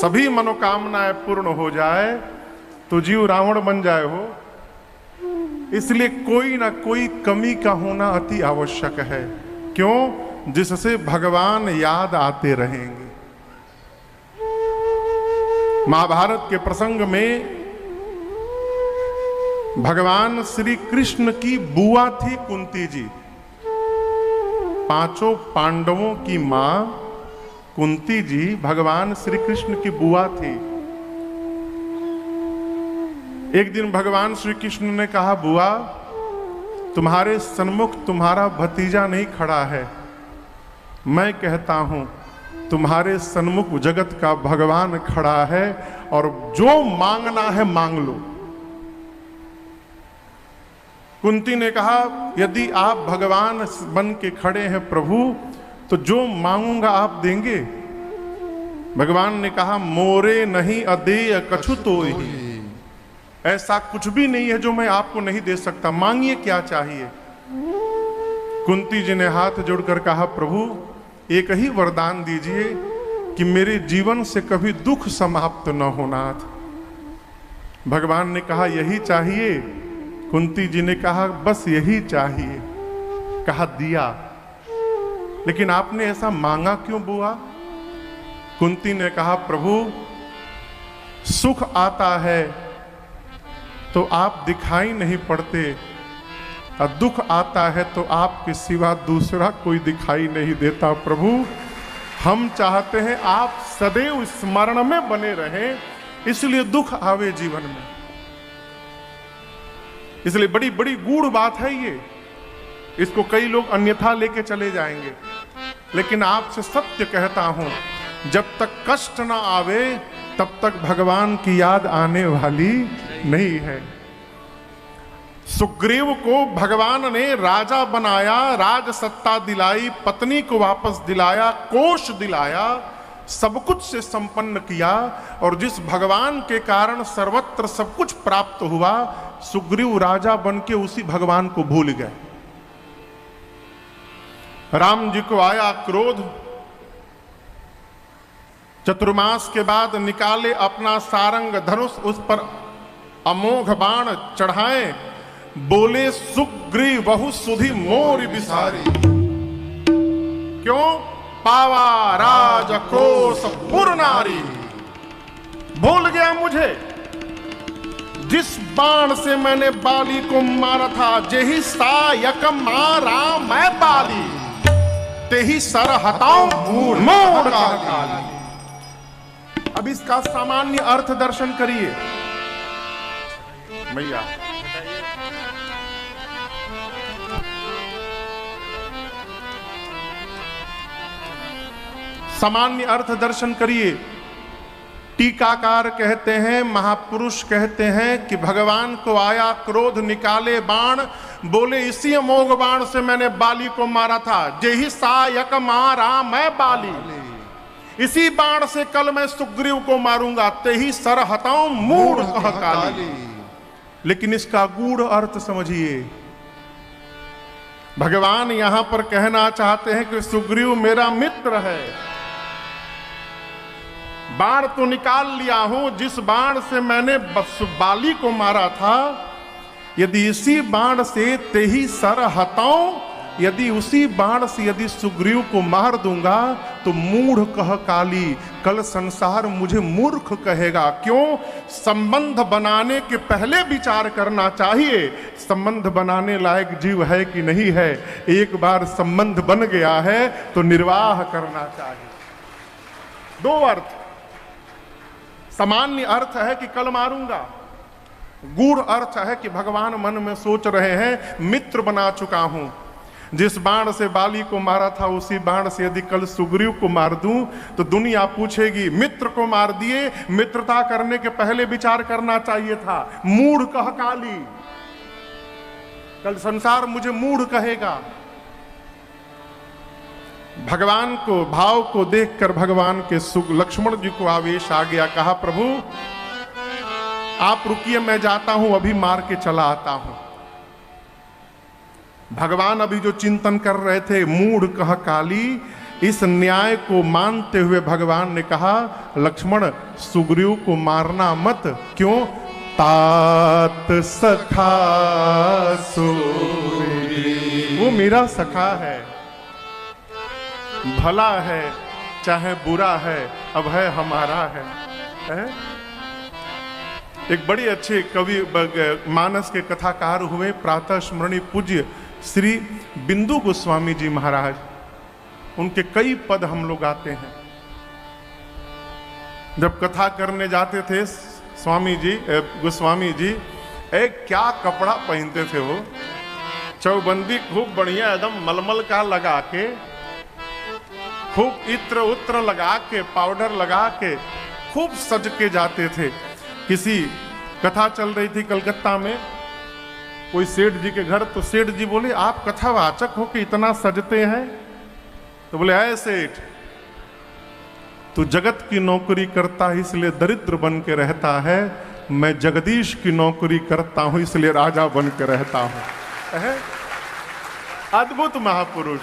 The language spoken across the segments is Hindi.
सभी मनोकामनाएं पूर्ण हो जाए तो जीव रावण बन जाए हो। इसलिए कोई ना कोई कमी का होना अति आवश्यक है। क्यों? जिससे भगवान याद आते रहेंगे। महाभारत के प्रसंग में भगवान श्री कृष्ण की बुआ थी कुंती जी। पांचों पांडवों की मां कुंती जी भगवान श्री कृष्ण की बुआ थी। एक दिन भगवान श्री कृष्ण ने कहा, बुआ तुम्हारे सन्मुख तुम्हारा भतीजा नहीं खड़ा है, मैं कहता हूं तुम्हारे सन्मुख जगत का भगवान खड़ा है और जो मांगना है मांग लो। कुंती ने कहा, यदि आप भगवान बन के खड़े हैं प्रभु, तो जो मांगूंगा आप देंगे? भगवान ने कहा, मोरे नहीं अदेय कछु तोहि, ऐसा कुछ भी नहीं है जो मैं आपको नहीं दे सकता, मांगिए क्या चाहिए। कुंती जी ने हाथ जोड़कर कहा, प्रभु एक ही वरदान दीजिए कि मेरे जीवन से कभी दुख समाप्त न होना। भगवान ने कहा, यही चाहिए? कुंती जी ने कहा, बस यही चाहिए। कहा, दिया। लेकिन आपने ऐसा मांगा क्यों बुआ? कुंती ने कहा, प्रभु सुख आता है तो आप दिखाई नहीं पड़ते, और दुख आता है तो आपके सिवा दूसरा कोई दिखाई नहीं देता। प्रभु हम चाहते हैं आप सदैव स्मरण में बने रहें, इसलिए दुख आवे जीवन में। इसलिए बड़ी बड़ी गूढ़ बात है ये, इसको कई लोग अन्यथा लेके चले जाएंगे, लेकिन आपसे सत्य कहता हूं, जब तक कष्ट ना आवे तब तक भगवान की याद आने वाली नहीं है। सुग्रीव को भगवान ने राजा बनाया, राज सत्ता दिलाई, पत्नी को वापस दिलाया, कोष दिलाया, सब कुछ से संपन्न किया, और जिस भगवान के कारण सर्वत्र सब कुछ प्राप्त हुआ, सुग्रीव राजा बन के उसी भगवान को भूल गए। राम जी को आया क्रोध, चतुर्मास के बाद निकाले अपना सारंग धनुष, उस पर अमोघ बाण चढ़ाए, बोले सुग्रीव बहु सुधि मोर बिसारी। क्यों? पावा राज क्रोश पुर नारी। भूल गया मुझे, जिस बाण से मैंने बाली को मारा था, जेहि सायक मारा मैं बाली, तेहि सर हटाऊं मोड़ काली। अब इसका सामान्य अर्थ दर्शन करिए भैया। सामान्य अर्थ दर्शन करिए। टीकाकार कहते हैं, महापुरुष कहते हैं कि भगवान को आया क्रोध, निकाले बाण, बोले इसी अमोघ बाण से मैंने बाली को मारा था, जेहि सायक मारा मैं बाली, इसी बाण से कल मैं सुग्रीव को मारूंगा, तेहि सर हटाऊं मूढ़ कह काली। लेकिन इसका गूढ़ अर्थ समझिए। भगवान यहां पर कहना चाहते हैं कि सुग्रीव मेरा मित्र है। बाण तो निकाल लिया हूं, जिस बाण से मैंने बाली को मारा था, यदि इसी बाण से तेहि सर हटाऊं, यदि उसी बाण से यदि सुग्रीव को मार दूंगा तो मूढ़ कह काली, कल संसार मुझे मूर्ख कहेगा। क्यों? संबंध बनाने के पहले विचार करना चाहिए, संबंध बनाने लायक जीव है कि नहीं है। एक बार संबंध बन गया है तो निर्वाह करना चाहिए। दो अर्थ, सामान्य अर्थ है कि कल मारूंगा, गूढ़ अर्थ है कि भगवान मन में सोच रहे हैं, मित्र बना चुका हूं, जिस बाण से बाली को मारा था उसी बाण से यदि कल सुग्रीव को मार दूं तो दुनिया पूछेगी मित्र को मार दिए, मित्रता करने के पहले विचार करना चाहिए था, मूढ़ कह काली, कल संसार मुझे मूढ़ कहेगा। भगवान को, भाव को देखकर भगवान के लक्ष्मण जी को आवेश आ गया। कहा, प्रभु आप रुकिए, मैं जाता हूं, अभी मार के चला आता हूं। भगवान अभी जो चिंतन कर रहे थे, मूढ़ कह काली, इस न्याय को मानते हुए भगवान ने कहा, लक्ष्मण सुग्रीव को मारना मत। क्यों? तात सखा सुग्रीव, वो मेरा सखा है, भला है चाहे बुरा है, अब है हमारा है? एक बड़ी अच्छे कवि मानस के कथाकार हुए प्रातः स्मरणीय पूज्य श्री बिंदु गोस्वामी जी महाराज। उनके कई पद हम लोग आते हैं। जब कथा करने जाते थे स्वामी जी, गोस्वामी जी, एक क्या कपड़ा पहनते थे वो, चौबंदी खूब बढ़िया एकदम मलमल का लगा के, खूब इत्र उत्र लगा के, पाउडर लगा के खूब सज के जाते थे। किसी कथा चल रही थी कलकत्ता में, कोई सेठ जी के घर, तो सेठ जी बोले, आप कथावाचक हो कि इतना सजते हैं? तो बोले, आए सेठ, तू जगत की नौकरी करता है इसलिए दरिद्र बन के रहता है, मैं जगदीश की नौकरी करता हूं इसलिए राजा बन के रहता हूं। अद्भुत महापुरुष,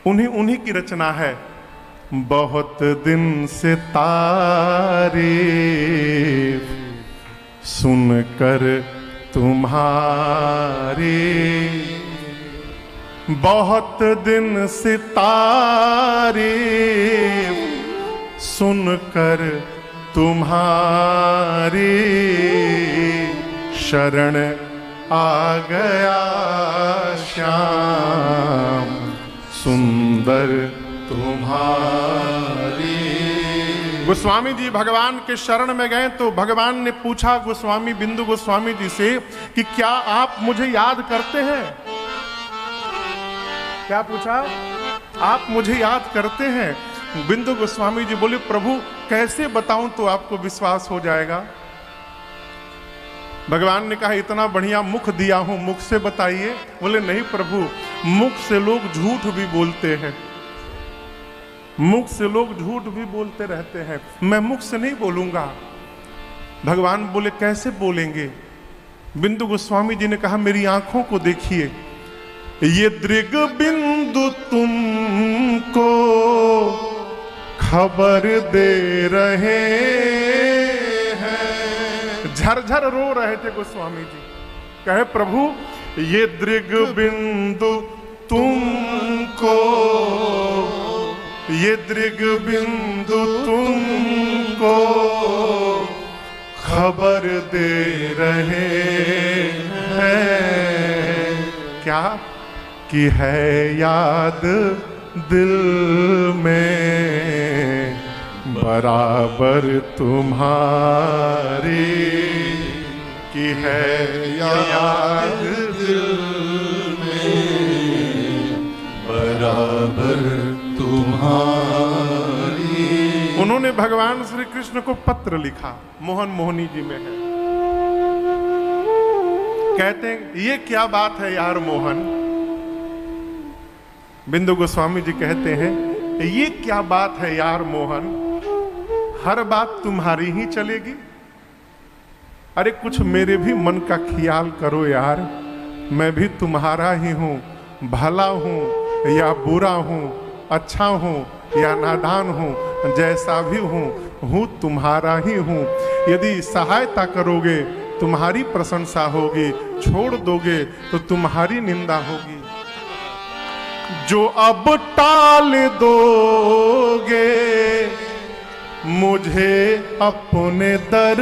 उन्हीं की रचना है। बहुत दिन से तारीफ सुनकर तुम्हारी, बहुत दिन से तारीफ सुनकर तुम्हारी, शरण आ गया श्याम सुंदर तुम्हारी। गोस्वामी जी भगवान के शरण में गए तो भगवान ने पूछा गोस्वामी बिंदु गोस्वामी जी से कि क्या आप मुझे याद करते हैं? क्या पूछा? आप मुझे याद करते हैं? बिंदु गोस्वामी जी बोले, प्रभु कैसे बताऊं तो आपको विश्वास हो जाएगा। भगवान ने कहा, इतना बढ़िया मुख दिया हूं, मुख से बताइए। बोले, नहीं प्रभु, मुख से लोग झूठ भी बोलते हैं, मुख से लोग झूठ भी बोलते रहते हैं, मैं मुख से नहीं बोलूंगा। भगवान बोले, कैसे बोलेंगे? बिंदु गोस्वामी जी ने कहा, मेरी आंखों को देखिए, ये दृग बिंदु तुमको खबर दे रहे हैं। झरझर रो रहे थे गोस्वामी जी, कहे प्रभु ये दृग बिंदु तुमको, ये दृग बिंदु तुमको खबर दे रहे हैं। क्या? कि है याद दिल में बराबर तुम्हारी, कि है याद दिल में बराबर तुम्हारी। उन्होंने भगवान श्री कृष्ण को पत्र लिखा, मोहन मोहनी जी में है। कहते हैं, ये क्या बात है यार मोहन? बिंदु गोस्वामी जी कहते हैं, ये क्या बात है यार मोहन, हर बात तुम्हारी ही चलेगी? अरे कुछ मेरे भी मन का ख्याल करो यार, मैं भी तुम्हारा ही हूं, भला हूं या बुरा हूं, अच्छा हूं या नादान हूं, जैसा भी हूं तुम्हारा ही हूं। यदि सहायता करोगे तुम्हारी प्रशंसा होगी, छोड़ दोगे तो तुम्हारी निंदा होगी। जो अब टाल दोगे मुझे अपने दर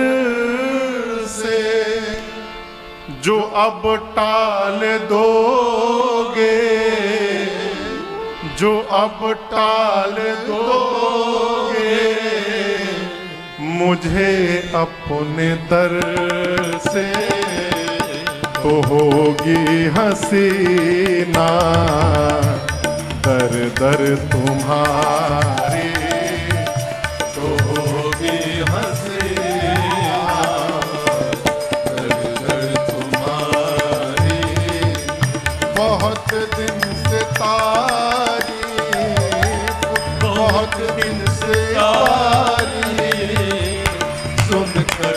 से, जो अब टाल दोगे, जो अब टाल दोगे मुझे अपने दर से, तो होगी हसीना दर दर तुम्हारी, तो होगी हसीना दर दर तुम्हारी। बहुत दिन से तारीफ, बहुत दिन से तारीफ सुनकर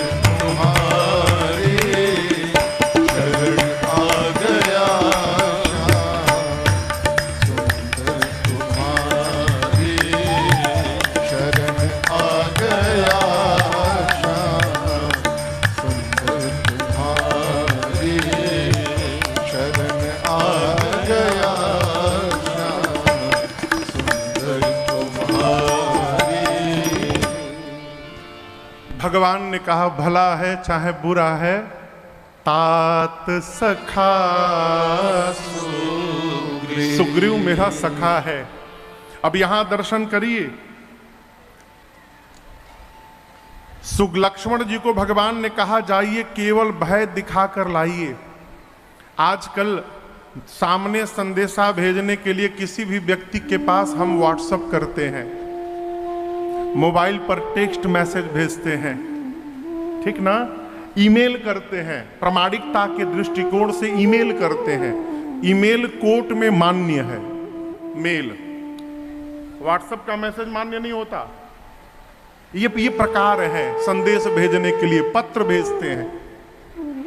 भगवान ने कहा भला है चाहे बुरा है, तात सखा सुग्रीव मेरा सखा है। अब यहां दर्शन करिए, लक्ष्मण जी को भगवान ने कहा जाइए केवल भय दिखाकर लाइए। आजकल सामने संदेशा भेजने के लिए किसी भी व्यक्ति के पास हम व्हाट्सएप करते हैं, मोबाइल पर टेक्स्ट मैसेज भेजते हैं, ठीक ना, ईमेल करते हैं, प्रामाणिकता के दृष्टिकोण से ईमेल करते हैं। ईमेल कोर्ट में मान्य है, मेल, व्हाट्सएप का मैसेज मान्य नहीं होता। ये प्रकार है संदेश भेजने के लिए, पत्र भेजते हैं।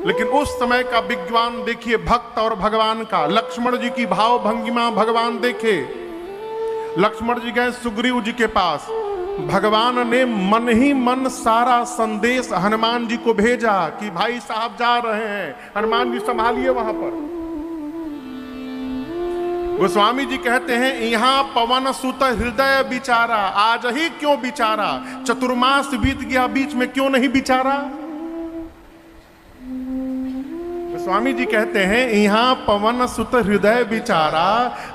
लेकिन उस समय का विद्वान देखिए, भक्त और भगवान का, लक्ष्मण जी की भाव भंगिमा भगवान देखे। लक्ष्मण जी गए सुग्रीव जी के पास, भगवान ने मन ही मन सारा संदेश हनुमान जी को भेजा कि भाई साहब जा रहे हैं, हनुमान जी संभालिए वहां पर। गोस्वामी जी कहते हैं यहां पवन सुत हृदय बिचारा, आज ही क्यों बिचारा, चतुर्मास बीत गया बीच में क्यों नहीं बिचारा। गोस्वामी जी कहते हैं यहां पवन सुत हृदय बिचारा,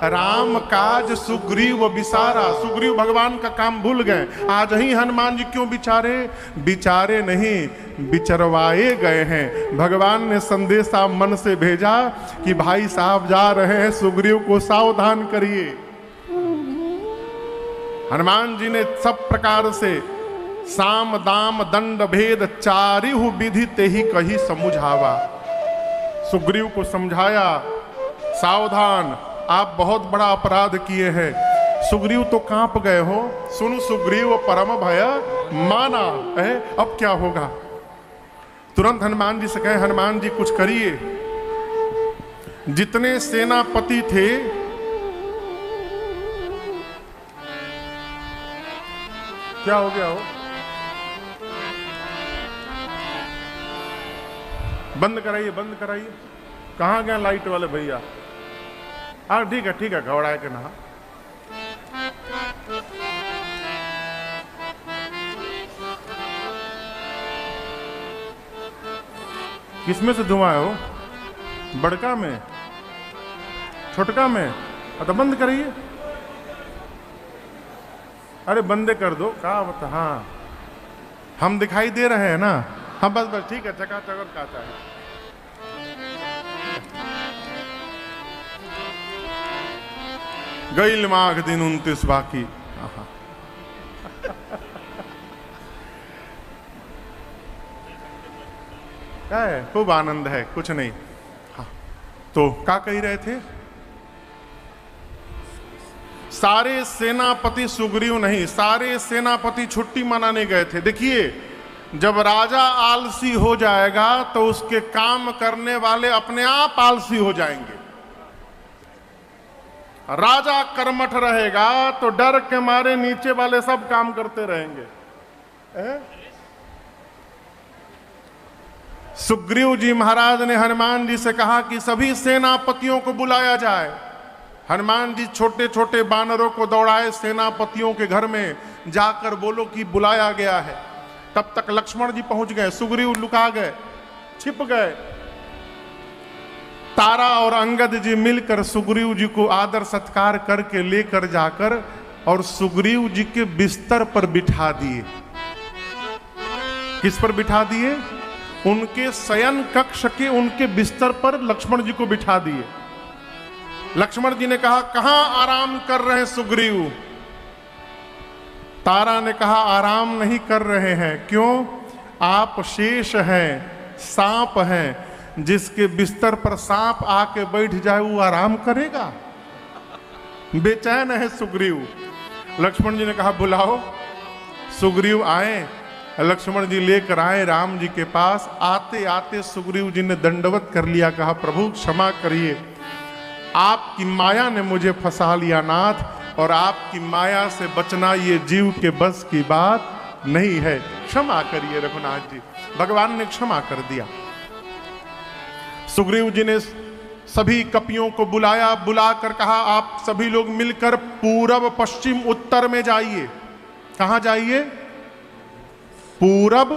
राम काज सुग्रीव बिसारा। सुग्रीव भगवान का काम भूल गए, आज ही हनुमान जी क्यों बिचारे, बिचारे नहीं बिचरवाए गए हैं। भगवान ने संदेशा मन से भेजा कि भाई साहब जा रहे हैं, सुग्रीव को सावधान करिए। हनुमान जी ने सब प्रकार से साम दाम दंड भेद चारिहु विधि ते ही कही समुझावा। सुग्रीव को समझाया, सावधान, आप बहुत बड़ा अपराध किए हैं। सुग्रीव तो कांप गए हो, सुन सुग्रीव परम भय माना है, अब क्या होगा। तुरंत हनुमान जी से कहे, हनुमान जी कुछ करिए। जितने सेनापति थे, क्या हो गया हो, बंद कराइए, बंद कराइए। कहाँ गए लाइट वाले भैया। हाँ ठीक है, घबराए के ना। किसमें से धुआं है हो, बड़का में, छोटका में, तो बंद करिए। अरे बंदे कर दो, कहा बता। हाँ हम दिखाई दे रहे हैं ना, हाँ बस ठीक है, चकाचक और काचा है। गईल माघ दिन 29 बाकी। क्या है, खूब आनंद है, कुछ नहीं। हाँ तो क्या कह रहे थे, सारे सेनापति सुग्रीव नहीं, सारे सेनापति छुट्टी मनाने गए थे। देखिए जब राजा आलसी हो जाएगा तो उसके काम करने वाले अपने आप आलसी हो जाएंगे। राजा कर्मठ रहेगा तो डर के मारे नीचे वाले सब काम करते रहेंगे। सुग्रीव जी महाराज ने हनुमान जी से कहा कि सभी सेनापतियों को बुलाया जाए। हनुमान जी छोटे छोटे बानरों को दौड़ाए सेनापतियों के घर में, जाकर बोलो कि बुलाया गया है। तब तक लक्ष्मण जी पहुंच गए, सुग्रीव लुका गए, छिप गए। तारा और अंगद जी मिलकर सुग्रीव जी को आदर सत्कार करके लेकर जाकर और सुग्रीव जी के बिस्तर पर बिठा दिए। किस पर बिठा दिए, उनके शयन कक्ष के उनके बिस्तर पर लक्ष्मण जी को बिठा दिए। लक्ष्मण जी ने कहा कहां आराम कर रहे हैं सुग्रीव। तारा ने कहा आराम नहीं कर रहे हैं। क्यों, आप शेष हैं, सांप हैं, जिसके बिस्तर पर सांप आके बैठ जाए वो आराम करेगा। बेचैन है सुग्रीव। लक्ष्मण जी ने कहा बुलाओ। सुग्रीव आए, लक्ष्मण जी लेकर आए राम जी के पास। आते आते सुग्रीव जी ने दंडवत कर लिया, कहा प्रभु क्षमा करिए, आपकी माया ने मुझे फंसा लिया नाथ, और आपकी माया से बचना ये जीव के बस की बात नहीं है, क्षमा करिए रघुनाथ जी। भगवान ने क्षमा कर दिया। सुग्रीव जी ने सभी कपियों को बुलाया, बुलाकर कहा आप सभी लोग मिलकर पूरब पश्चिम उत्तर में जाइए। कहां जाइए, पूरब,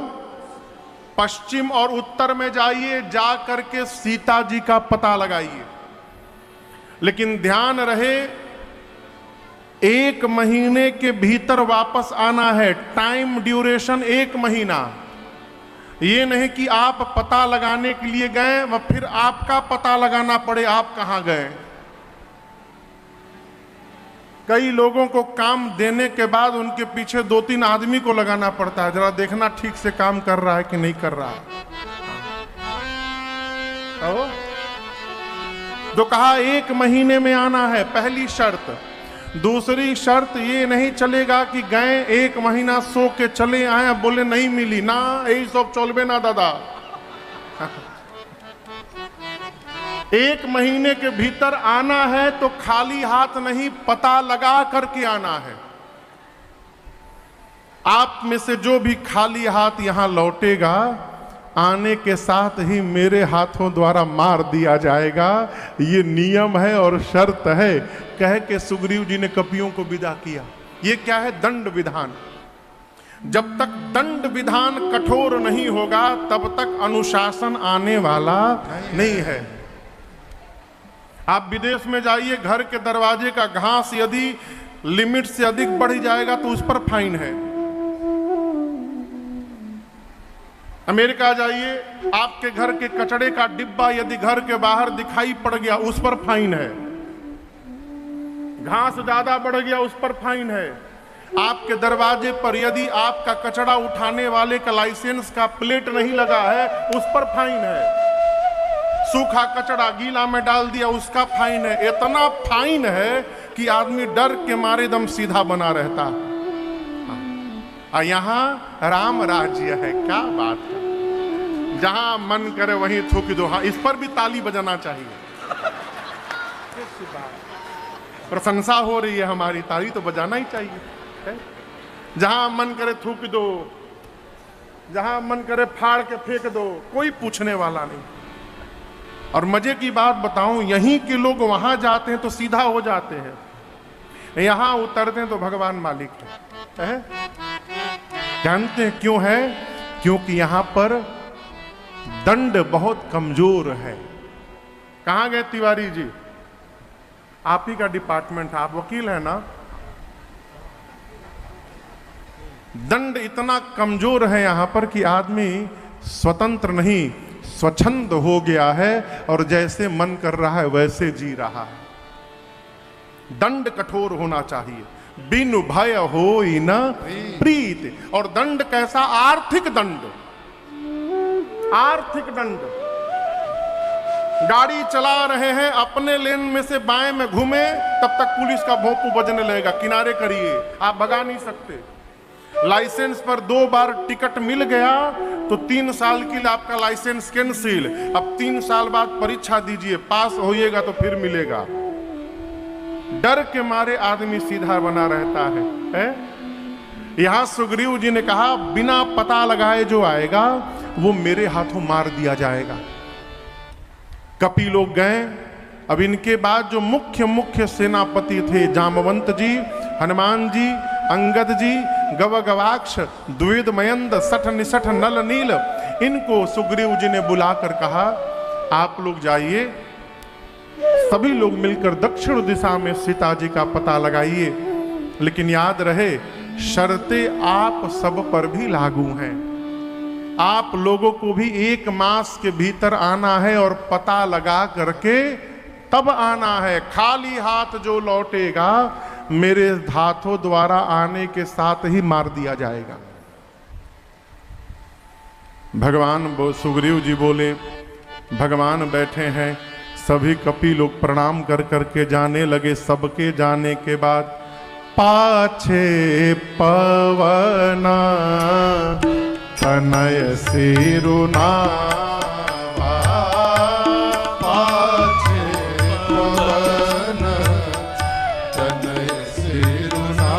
पश्चिम और उत्तर में जाइए, जा करके सीता जी का पता लगाइए। लेकिन ध्यान रहे, 1 महीने के भीतर वापस आना है। टाइम ड्यूरेशन 1 महीना। ये नहीं कि आप पता लगाने के लिए गए व फिर आपका पता लगाना पड़े आप कहां गए। कई लोगों को काम देने के बाद उनके पीछे 2-3 आदमी को लगाना पड़ता है, जरा देखना ठीक से काम कर रहा है कि नहीं कर रहा है। तो कहा 1 महीने में आना है, पहली शर्त। दूसरी शर्त ये नहीं चलेगा कि गए 1 महीना सो के चले आए, बोले नहीं मिली ना, यही सब चलबे ना दादा। 1 महीने के भीतर आना है तो खाली हाथ नहीं, पता लगा करके आना है। आप में से जो भी खाली हाथ यहां लौटेगा, आने के साथ ही मेरे हाथों द्वारा मार दिया जाएगा। ये नियम है और शर्त है, कह के सुग्रीव जी ने कपियों को विदा किया। ये क्या है? दंड विधान। जब तक दंड विधान कठोर नहीं होगा तब तक अनुशासन आने वाला नहीं है। आप विदेश में जाइए, घर के दरवाजे का घास यदि लिमिट से अधिक बढ़ जाएगा तो उस पर फाइन है। अमेरिका जाइए, आपके घर के कचड़े का डिब्बा यदि घर के बाहर दिखाई पड़ गया उस पर फाइन है। घास ज्यादा बढ़ गया उस पर फाइन है। आपके दरवाजे पर यदि आपका कचड़ा उठाने वाले का लाइसेंस का प्लेट नहीं लगा है उस पर फाइन है। सूखा कचड़ा गीला में डाल दिया उसका फाइन है। इतना फाइन है कि आदमी डर के मारे दम सीधा बना रहता है। यहां राम राज्य है, क्या बात है। जहां मन करे वहीं थूक दो। हाँ, इस पर भी ताली बजाना चाहिए। प्रशंसा हो रही है हमारी, ताली तो बजाना ही चाहिए। जहां मन करे थूक दो, जहां मन करे फाड़ के फेंक दो, कोई पूछने वाला नहीं। और मजे की बात बताऊं, यहीं के लोग वहां जाते हैं तो सीधा हो जाते हैं, यहां उतरते हैं तो भगवान मालिक है। जानते हैं क्यों है? क्योंकि यहां पर दंड बहुत कमजोर है। कहां गए तिवारी जी? आप ही का डिपार्टमेंट है, आप वकील है ना। दंड इतना कमजोर है यहां पर कि आदमी स्वतंत्र नहीं, स्वच्छंद हो गया है और जैसे मन कर रहा है वैसे जी रहा है। दंड कठोर होना चाहिए। बिनु भय होई न प्रीत। और दंड कैसा? आर्थिक दंड। आर्थिक दंड। गाड़ी चला रहे हैं, अपने लेन में से बाएं में घूमे तब तक पुलिस का भोंपू बजने लगेगा, किनारे करिए, आप भगा नहीं सकते। लाइसेंस पर 2 बार टिकट मिल गया तो 3 साल के लिए आपका लाइसेंस कैंसिल। अब 3 साल बाद परीक्षा दीजिए, पास होइएगा तो फिर मिलेगा। डर के मारे आदमी सीधा बना रहता है? यहां सुग्रीव जी ने कहा बिना पता लगाए जो आएगा वो मेरे हाथों मार दिया जाएगा। कपि लोग गए। अब इनके बाद जो मुख्य सेनापति थे, जामवंत जी, हनुमान जी, अंगद जी, गवगवाक्ष, द्विविद मयंद, सठ निसठ नल नील, इनको सुग्रीव जी ने बुलाकर कहा आप लोग जाइए, सभी लोग मिलकर दक्षिण दिशा में सीता जी का पता लगाइए। लेकिन याद रहे, शर्तें आप सब पर भी लागू हैं। आप लोगों को भी 1 मास के भीतर आना है और पता लगा करके तब आना है। खाली हाथ जो लौटेगा मेरे हाथों द्वारा आने के साथ ही मार दिया जाएगा। भगवान सुग्रीव जी बोले, भगवान बैठे हैं, सभी कपि लोग प्रणाम कर करके जाने लगे। सबके जाने के बाद पाछे पवना तनय सिरुना, पाछे पवन तनय सिरुना,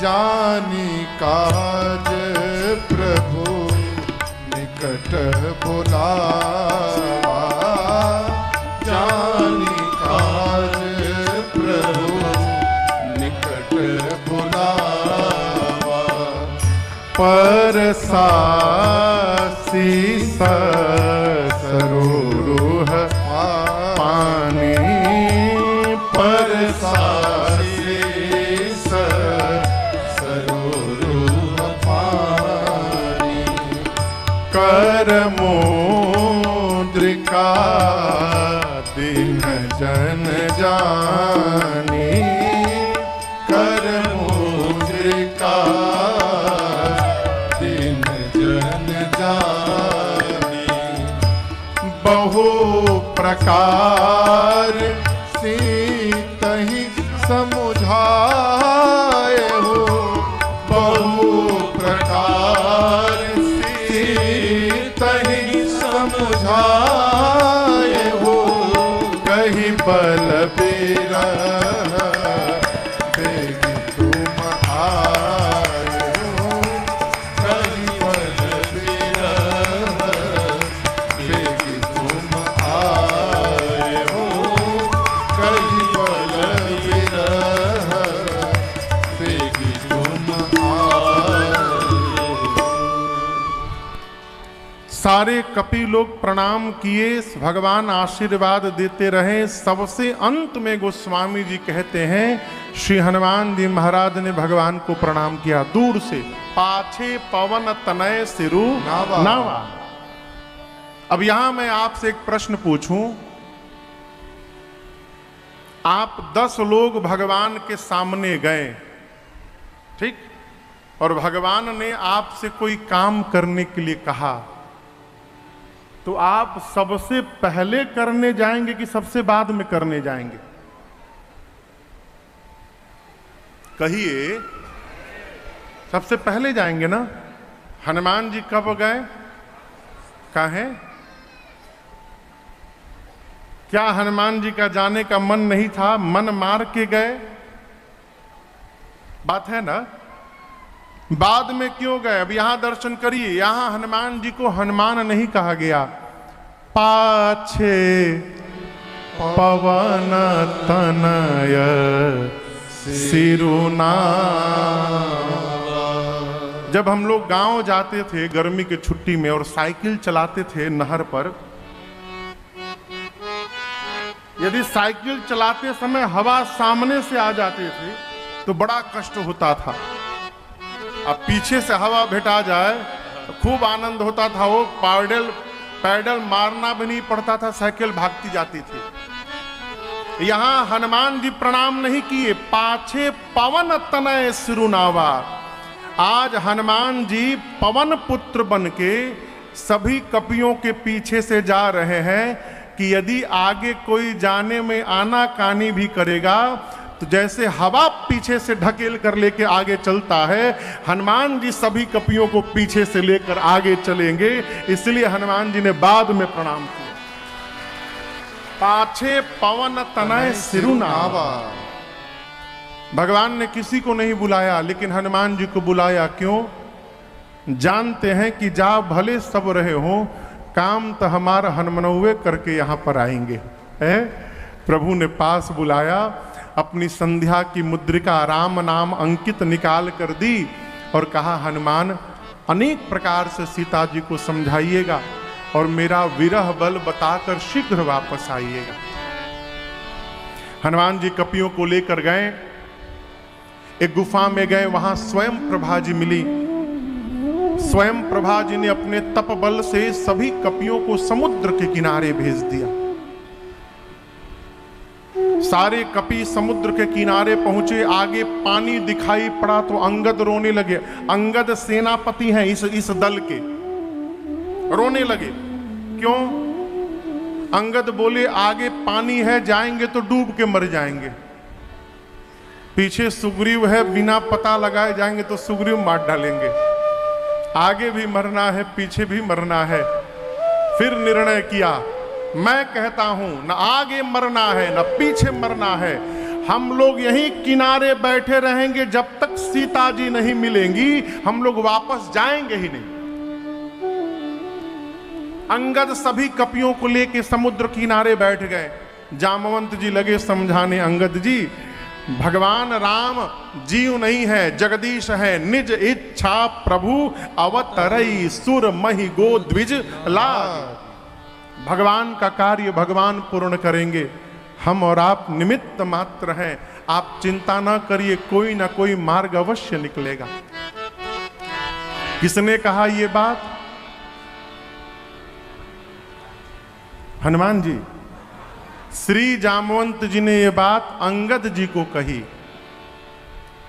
जानी काज प्रभु निकट बुलावा, जानी काज प्रभु निकट बुलावा। परसासी सरोरुह पानी परसासी सरोरुह पानी कर मुद्रिका दिन जन जानी कर मुद्रिका दिन जन जानी बहु प्रकार सीतहि समुझाए हो बहु प्रकार सीतहि समुझाए हो कहीं बल बिरह बेगी तुम आए हो कहीं बल बिरह बेगी तुम आए हो कहीं बल बिरह बेगी तुम आए हो। सारे कपि लोग प्रणाम किए, भगवान आशीर्वाद देते रहे। सबसे अंत में गोस्वामी जी कहते हैं श्री हनुमान जी महाराज ने भगवान को प्रणाम किया दूर से। पाछे पवन तनय सिरु नावा। अब यहां मैं आपसे एक प्रश्न पूछूं, आप 10 लोग भगवान के सामने गए, ठीक, और भगवान ने आपसे कोई काम करने के लिए कहा, तो आप सबसे पहले करने जाएंगे कि सबसे बाद में करने जाएंगे? कहिए, सबसे पहले जाएंगे ना। हनुमान जी कब गए, काहे? क्या हनुमान जी का जाने का मन नहीं था, मन मार के गए? बात है ना। बाद में क्यों गए? अब यहां दर्शन करिए, यहां हनुमान जी को हनुमान नहीं कहा गया। पाछे पवन तनय सिरुनावा। जब हम लोग गांव जाते थे गर्मी की छुट्टी में और साइकिल चलाते थे नहर पर, यदि साइकिल चलाते समय हवा सामने से आ जाती थी तो बड़ा कष्ट होता था। अब पीछे से हवा भेटा जाए तो खूब आनंद होता था। वो पैडल मारना भी नहीं पड़ता था, साइकिल भागती जाती थी। यहां हनुमान जी प्रणाम नहीं किए, पाछे पवन तनय सिरुनावा। आज हनुमान जी पवन पुत्र बनके सभी कपियों के पीछे से जा रहे हैं कि यदि आगे कोई जाने में आनाकानी भी करेगा तो जैसे हवा पीछे से ढकेल कर लेके आगे चलता है, हनुमान जी सभी कपियों को पीछे से लेकर आगे चलेंगे। इसलिए हनुमान जी ने बाद में प्रणाम किया। पाछे पवन तनय सिरुनावा। भगवान ने किसी को नहीं बुलाया, लेकिन हनुमान जी को बुलाया। क्यों? जानते हैं कि जा भले सब रहे हो, काम तो हमारा हनुमनवे करके यहां पर आएंगे। है? प्रभु ने पास बुलाया, अपनी संध्या की मुद्रिका राम नाम अंकित निकाल कर दी और कहा, हनुमान अनेक प्रकार से सीता जी को समझाइएगा और मेरा विरह बल बताकर शीघ्र वापस आइएगा। हनुमान जी कपियों को लेकर गए, एक गुफा में गए, वहां स्वयं प्रभा जी मिली। स्वयं प्रभा जी ने अपने तप बल से सभी कपियों को समुद्र के किनारे भेज दिया। सारे कपि समुद्र के किनारे पहुंचे, आगे पानी दिखाई पड़ा तो अंगद रोने लगे। अंगद सेनापति हैं इस दल के, रोने लगे। क्यों? अंगद बोले, आगे पानी है, जाएंगे तो डूब के मर जाएंगे। पीछे सुग्रीव है, बिना पता लगाए जाएंगे तो सुग्रीव मार डालेंगे। आगे भी मरना है, पीछे भी मरना है। फिर निर्णय किया, मैं कहता हूं न आगे मरना है न पीछे मरना है, हम लोग यहीं किनारे बैठे रहेंगे जब तक सीता जी नहीं मिलेंगी, हम लोग वापस जाएंगे ही नहीं। अंगद सभी कपियों को लेकर समुद्र किनारे बैठ गए। जामवंत जी लगे समझाने, अंगद जी भगवान राम जीव नहीं है, जगदीश है। निज इच्छा प्रभु अवतरई सुर महि गो द्विज लाग। भगवान का कार्य भगवान पूर्ण करेंगे, हम और आप निमित्त मात्र हैं। आप चिंता ना करिए, कोई ना कोई मार्ग अवश्य निकलेगा। किसने कहा ये बात? हनुमान जी। श्री जामवंत जी ने ये बात अंगद जी को कही।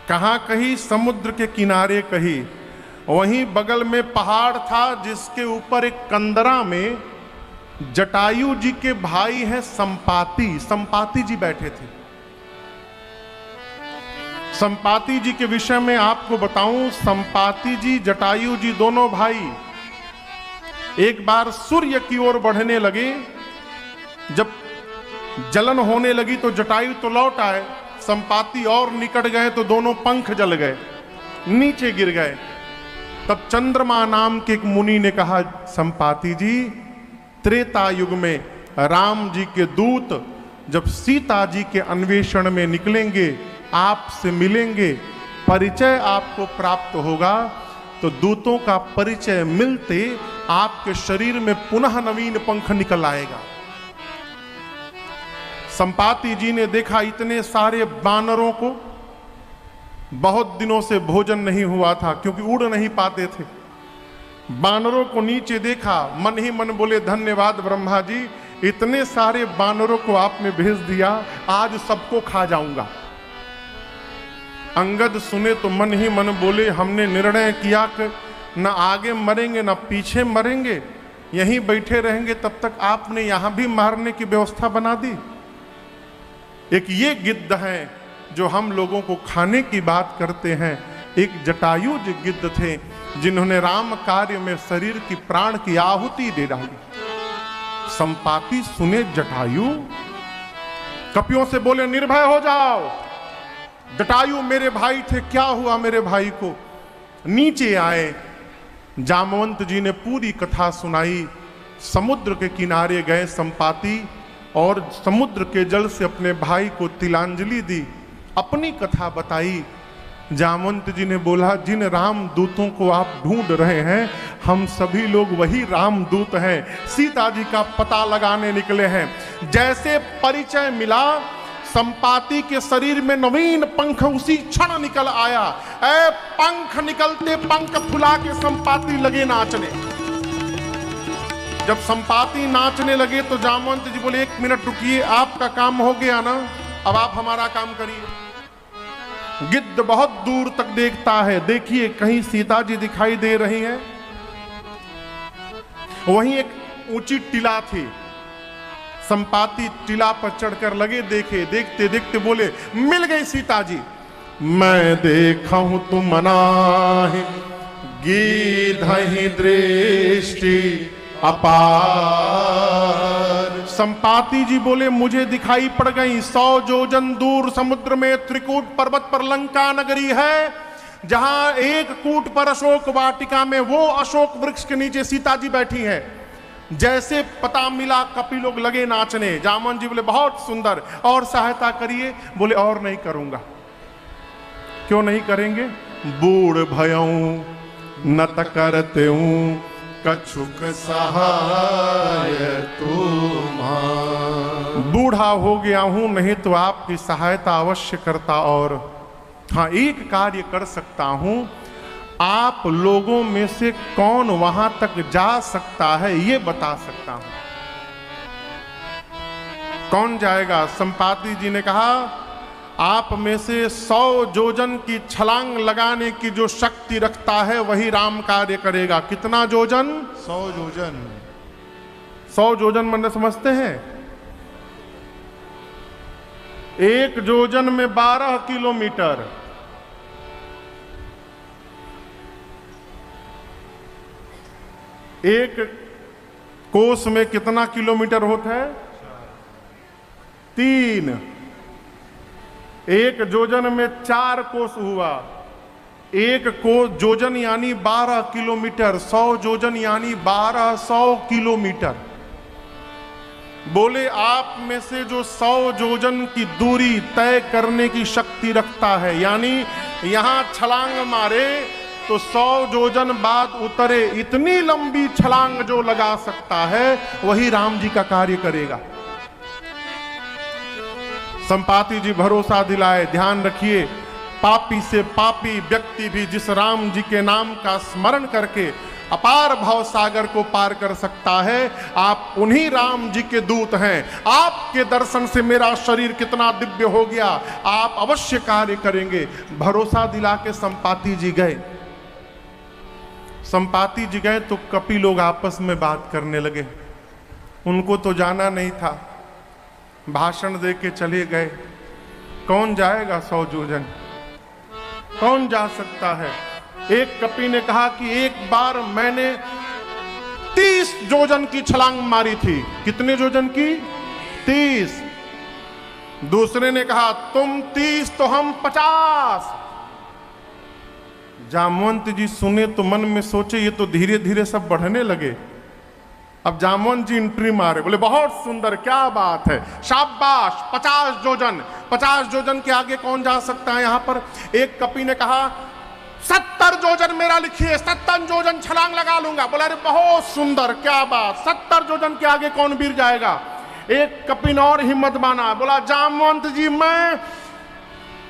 कहां कही? समुद्र के किनारे कही। वहीं बगल में पहाड़ था जिसके ऊपर एक कंदरा में जटायु जी के भाई हैं संपाति जी बैठे थे। संपाति जी के विषय में आपको बताऊं, संपाति जी जटायु जी दोनों भाई एक बार सूर्य की ओर बढ़ने लगे। जब जलन होने लगी तो जटायु तो लौट आए, संपाति और निकट गए तो दोनों पंख जल गए, नीचे गिर गए। तब चंद्रमा नाम के एक मुनि ने कहा, संपाति जी, त्रेता युग में राम जी के दूत जब सीता जी के अन्वेषण में निकलेंगे, आपसे मिलेंगे, परिचय आपको प्राप्त होगा, तो दूतों का परिचय मिलते आपके शरीर में पुनः नवीन पंख निकल आएगा। संपाति जी ने देखा इतने सारे बानरों को, बहुत दिनों से भोजन नहीं हुआ था क्योंकि उड़ नहीं पाते थे। बानरों को नीचे देखा, मन ही मन बोले, धन्यवाद ब्रह्मा जी, इतने सारे बानरों को आपने भेज दिया, आज सबको खा जाऊंगा। अंगद सुने तो मन ही मन बोले, हमने निर्णय किया कि न आगे मरेंगे न पीछे मरेंगे, यहीं बैठे रहेंगे, तब तक आपने यहां भी मारने की व्यवस्था बना दी। एक ये गिद्ध हैं जो हम लोगों को खाने की बात करते हैं। एक जटायु जी गिद्ध थे जिन्होंने राम कार्य में शरीर की प्राण की आहुति दे डाली। संपाति सुने जटायु, कपियों से बोले, निर्भय हो जाओ, जटायु मेरे भाई थे, क्या हुआ मेरे भाई को? नीचे आए। जामवंत जी ने पूरी कथा सुनाई। समुद्र के किनारे गए संपाति और समुद्र के जल से अपने भाई को तिलांजलि दी, अपनी कथा बताई। जामवंत जी ने बोला, जिन राम दूतों को आप ढूंढ रहे हैं, हम सभी लोग वही राम दूत हैं, सीता जी का पता लगाने निकले हैं। जैसे परिचय मिला, संपाति के शरीर में नवीन पंख उसी क्षण निकल आया। ऐ पंख निकलते, पंख फुला के संपाति लगे नाचने। जब संपाति नाचने लगे तो जामवंत जी बोले, 1 मिनट रुकिए, आपका काम हो गया ना, अब आप हमारा काम करिए। गिद्ध बहुत दूर तक देखता है, देखिए कहीं सीता जी दिखाई दे रही हैं। वहीं एक ऊंची टिला थी। संपाति टिला पर चढ़कर लगे देखे, देखते देखते बोले, मिल गई सीता जी। मैं देखा हूं तुम मनाहि गिद्धहि दृष्टि अपार। संपाति जी बोले, मुझे दिखाई पड़ गई। 100 योजन दूर समुद्र में त्रिकूट पर्वत पर लंका नगरी है, जहां एक कूट पर अशोक वाटिका में वो अशोक वृक्ष के नीचे सीता जी बैठी हैं। जैसे पता मिला, कपि लोग लगे नाचने। जामवंत जी बोले, बहुत सुंदर, और सहायता करिए। बोले, और नहीं करूंगा। क्यों नहीं करेंगे? बूढ़ भयऊं नत करते हूं, कछुक सहाय तुम्हार। बूढ़ा हो गया हूं, नहीं तो आपकी सहायता अवश्य करता। और हाँ, एक कार्य कर सकता हूं, आप लोगों में से कौन वहां तक जा सकता है ये बता सकता हूं। कौन जाएगा? संपाति जी ने कहा, आप में से 100 योजन की छलांग लगाने की जो शक्ति रखता है वही राम कार्य करेगा। कितना योजन? 100 योजन। 100 योजन मन समझते हैं? 1 योजन में 12 किलोमीटर। एक कोस में कितना किलोमीटर होता है? 3। 1 योजन में 4 कोस हुआ। 1 कोस योजन यानी 12 किलोमीटर। 100 योजन यानी 1200 किलोमीटर। बोले आप में से जो 100 योजन की दूरी तय करने की शक्ति रखता है, यानी यहां छलांग मारे तो 100 योजन बाद उतरे, इतनी लंबी छलांग जो लगा सकता है वही राम जी का कार्य करेगा। संपाति जी भरोसा दिलाए, ध्यान रखिए, पापी से पापी व्यक्ति भी जिस राम जी के नाम का स्मरण करके अपार भव सागर को पार कर सकता है, आप उन्हीं राम जी के दूत हैं। आपके दर्शन से मेरा शरीर कितना दिव्य हो गया, आप अवश्य कार्य करेंगे। भरोसा दिला के संपाति जी गए। संपाति जी गए तो कपि लोग आपस में बात करने लगे। उनको तो जाना नहीं था, भाषण दे के चले गए। कौन जाएगा 100 योजन, कौन जा सकता है? एक कपि ने कहा कि एक बार मैंने 30 योजन की छलांग मारी थी। कितने योजन की? 30। दूसरे ने कहा तुम 30 तो हम 50। जामवंत जी सुने तो मन में सोचे ये तो धीरे धीरे सब बढ़ने लगे। अब जामवंत जी एंट्री मारे, बोले बहुत सुंदर, क्या बात है, शाबाश, 50 योजन। 50 योजन के आगे कौन जा सकता है यहां पर? एक कपि ने कहा 70 योजन मेरा लिखिए, 70 योजन छलांग लगा लूंगा। बोला अरे बहुत सुंदर, क्या बात, 70 योजन के आगे कौन वीर जाएगा? एक कपि ने और हिम्मत माना, बोला जामवंत जी मैं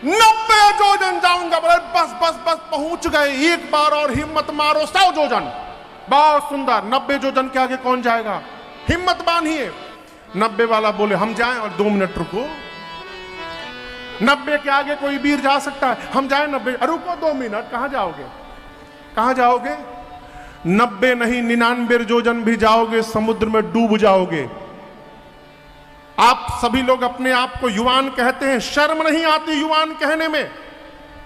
90 योजन जाऊंगा। बोला बस बस बस, पहुंच गए, एक बार और हिम्मत मारो, 100 योजन। बहुत सुंदर, 90 योजन के आगे कौन जाएगा? हिम्मत बांधिए। 90 वाला बोले हम जाएं, और 2 मिनट रुको, 90 के आगे कोई वीर जा सकता है? हम जाएं 90? रुको 2 मिनट, कहां जाओगे, कहां जाओगे? 90 नहीं, 99 योजन भी जाओगे समुद्र में डूब जाओगे। आप सभी लोग अपने आप को युवान कहते हैं, शर्म नहीं आती युवान कहने में?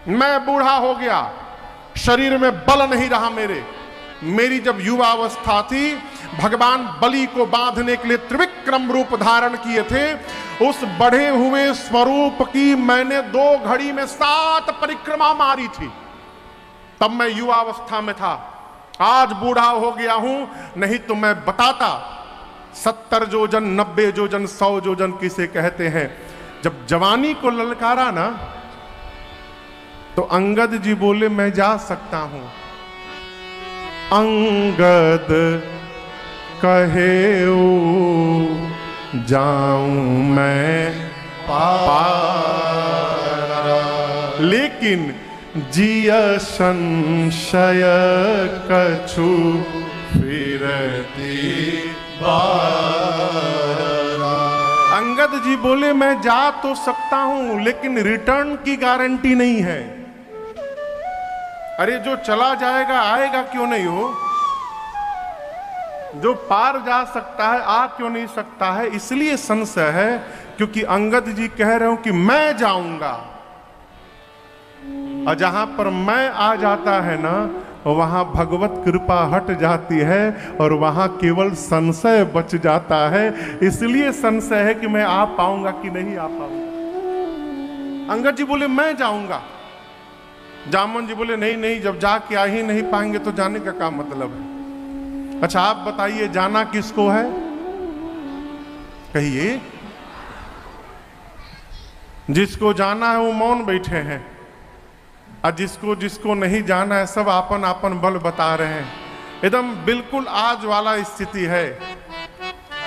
मैं बूढ़ा हो गया, शरीर में बल नहीं रहा मेरी जब युवा अवस्था थी, भगवान बलि को बांधने के लिए त्रिविक्रम रूप धारण किए थे। उस बढ़े हुए स्वरूप की मैंने 2 घड़ी में 7 परिक्रमा मारी थी, तब मैं युवा अवस्था में था। आज बूढ़ा हो गया हूं, नहीं तो मैं बताता 70 योजन, 90 योजन, 100 योजन किसे कहते हैं। जब जवानी को ललकारा ना, तो अंगद जी बोले मैं जा सकता हूं। अंगद कहे जाऊं मैं पारा, लेकिन जिय संशय कछु फिरती बारा। अंगद जी बोले मैं जा तो सकता हूं, लेकिन रिटर्न की गारंटी नहीं है। अरे जो चला जाएगा आएगा क्यों नहीं हो? जो पार जा सकता है आ क्यों नहीं सकता है? इसलिए संशय है, क्योंकि अंगद जी कह रहे हो कि मैं जाऊंगा, और जहां पर मैं आ जाता है ना, वहां भगवत कृपा हट जाती है और वहां केवल संशय बच जाता है। इसलिए संशय है कि मैं आ पाऊंगा कि नहीं आ पाऊंगा। अंगद जी बोले मैं जाऊंगा। जामवंत जी बोले नहीं नहीं, जब जाके आ ही नहीं पाएंगे तो जाने का क्या मतलब है? अच्छा आप बताइए जाना किसको है? कहिए। जिसको जाना है वो मौन बैठे हैं, और जिसको जिसको नहीं जाना है सब आपन आपन बल बता रहे हैं। एकदम बिल्कुल आज वाला स्थिति है।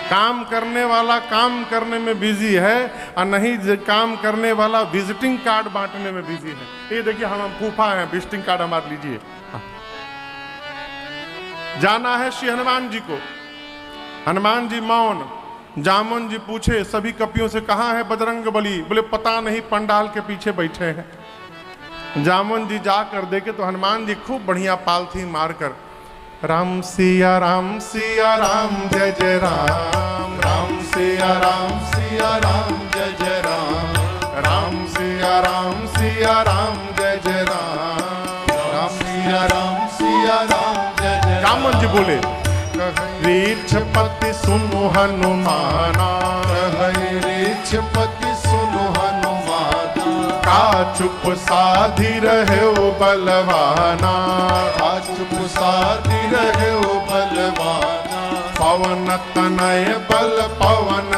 काम करने वाला काम करने में बिजी है, और नहीं काम करने वाला विजिटिंग कार्ड बांटने में बिजी है। ये देखिए हम फूफा हैं, विजिटिंग कार्ड हमारे लीजिए। जाना है श्री हनुमान जी को। हनुमान जी मौन। जामवंत जी पूछे सभी कपियों से कहाँ है बजरंग बली? बोले पता नहीं, पंडाल के पीछे बैठे हैं। जामवंत जी जाकर देखे तो हनुमान जी खूब बढ़िया पालथी मारकर राम सिया राम जय जय राम, राम सिया राम जय जय राम, राम सिया राम जय जय राम, राम सिया राम जय जय। जामवंत जी बोले रीछपति सुनो हनुमाना, रीछपति सुनो हनुमाना, का चुप साधी रहे ओ बलवाना, का चुप साधी रहे ओ बलवाना, पवन तनय बल पवन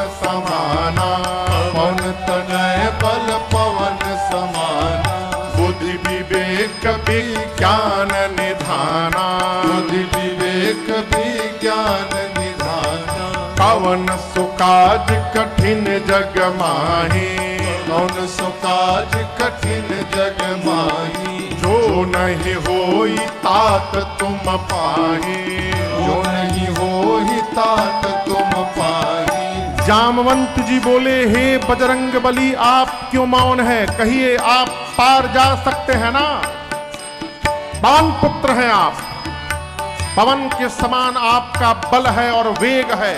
विज्ञान निधाना, बुद्धि विवेक विज्ञान निधाना। कवन सुकाज कठिन जग माही, कौन सुकाज कठिन जग माही। जो नहीं होई तात तुम पाही, जो नहीं होई तात तुम पाही। जामवंत जी बोले, हे बजरंग बली आप क्यों मौन है, कहिए आप पार जा सकते हैं ना। पवन पुत्र हैं आप, पवन के समान आपका बल है और वेग है,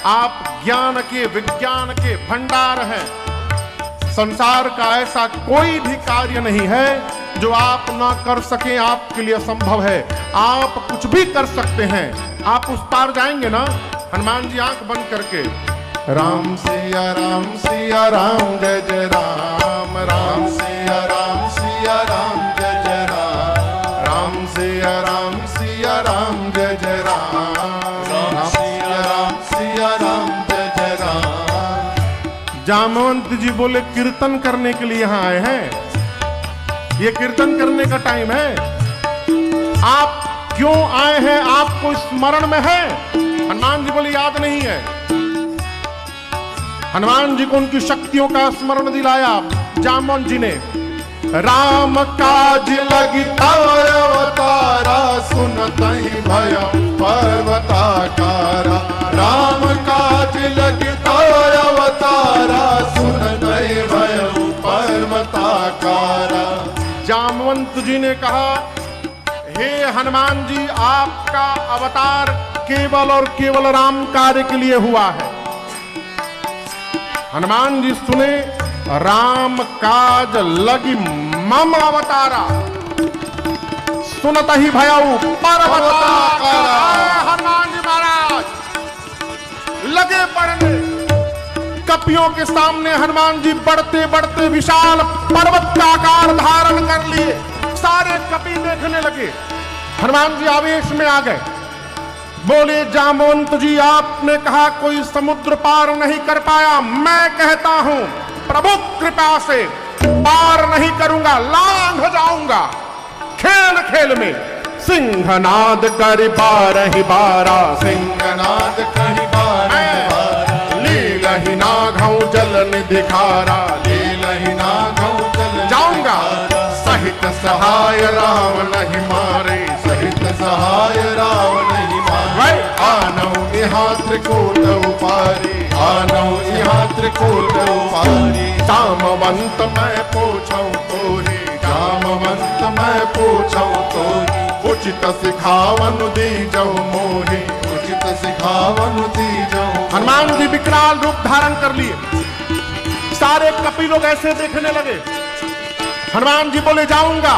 आप ज्ञान के विज्ञान के भंडार हैं। संसार का ऐसा कोई भी कार्य नहीं है जो आप ना कर सकें, आपके लिए संभव है। आप कुछ भी कर सकते हैं, आप उस पार जाएंगे ना। हनुमान जी आंख बंद करके राम सिया राम सिया राम जय जय राम। राम सिया राम सिया राम जय जय राम। राम सिया राम सिया राम जय जय राम। राम सिया राम जय जय राम। जामवंत जी बोले, कीर्तन करने के लिए यहां आए हैं, ये कीर्तन करने का टाइम है। आप क्यों आए हैं, आपको स्मरण में है? हनुमान जी बोले, याद नहीं है। हनुमान जी को उनकी शक्तियों का स्मरण दिलाया जामवंत जी ने। राम काज लगी अवतारा, सुनतहि भयं पर्वताकारा। राम काज लगी अवतारा, सुनतहि भयं पर्वताकारा। जामवंत जी ने कहा, हे हनुमान जी आपका अवतार केवल और केवल राम कार्य के लिए हुआ है। हनुमान जी सुने, राम काज लगी मम अवतारा, सुनत ही भयऊ पर्वताकारा। हनुमान जी महाराज लगे पड़ने, कपियों के सामने हनुमान जी बढ़ते बढ़ते विशाल पर्वत का आकार धारण कर लिए। सारे कपि देखने लगे, हनुमान जी आवेश में आ गए। बोले, जामवंत जी आपने कहा कोई समुद्र पार नहीं कर पाया, मैं कहता हूं प्रभु कृपा से पार नहीं करूंगा, लांघ जाऊंगा। खेल खेल में सिंहनाद कर बारहि बारा, सिंहनाद कहि बारहि बारा। लीलहि नाघौ जलन दिखारा, लीलहि नाघौ जलन जाऊंगा सहित सहाय राम नहीं मारे, सहित सहाय राम नहीं मारे। आनौ यहाँ त्रिकूट उपारी, आनौ यहाँ त्रिकूट उपारी। जामवंत मैं पूछूं तोरी, जामवंत मैं पूछूं तोरी। उचित सिखावन दीजौ मोहि, उचित सिखावन दीजौ। हनुमान जी विकराल रूप धारण कर लिए। सारे कपि लोग ऐसे देखने लगे। हनुमान जी बोले, जाऊंगा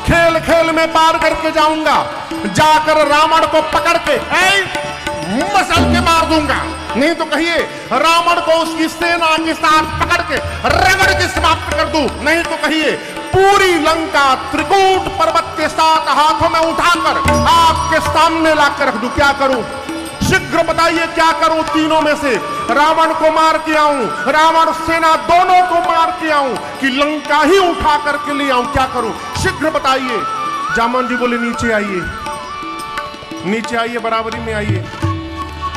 खेल खेल में पार करके जाऊंगा, जाकर रावण को पकड़ के मसल के मार दूंगा। नहीं तो कहिए रावण को उसकी सेना के साथ पकड़ के रगड़ के समाप्त कर दूं। नहीं तो कहिए पूरी लंका त्रिकूट पर्वत के साथ हाथों में उठाकर आपके सामने लाकर रख दूं। क्या करूं, शीघ्र बताइए क्या करूं? तीनों में से रावण को मार के आऊं, रावण सेना दोनों को मार के आऊं, कि लंका ही उठा करके ले आऊं? क्या करूं, शीघ्र बताइए। जामवंत जी बोले, नीचे आइए, नीचे आइए, बराबरी में आइए।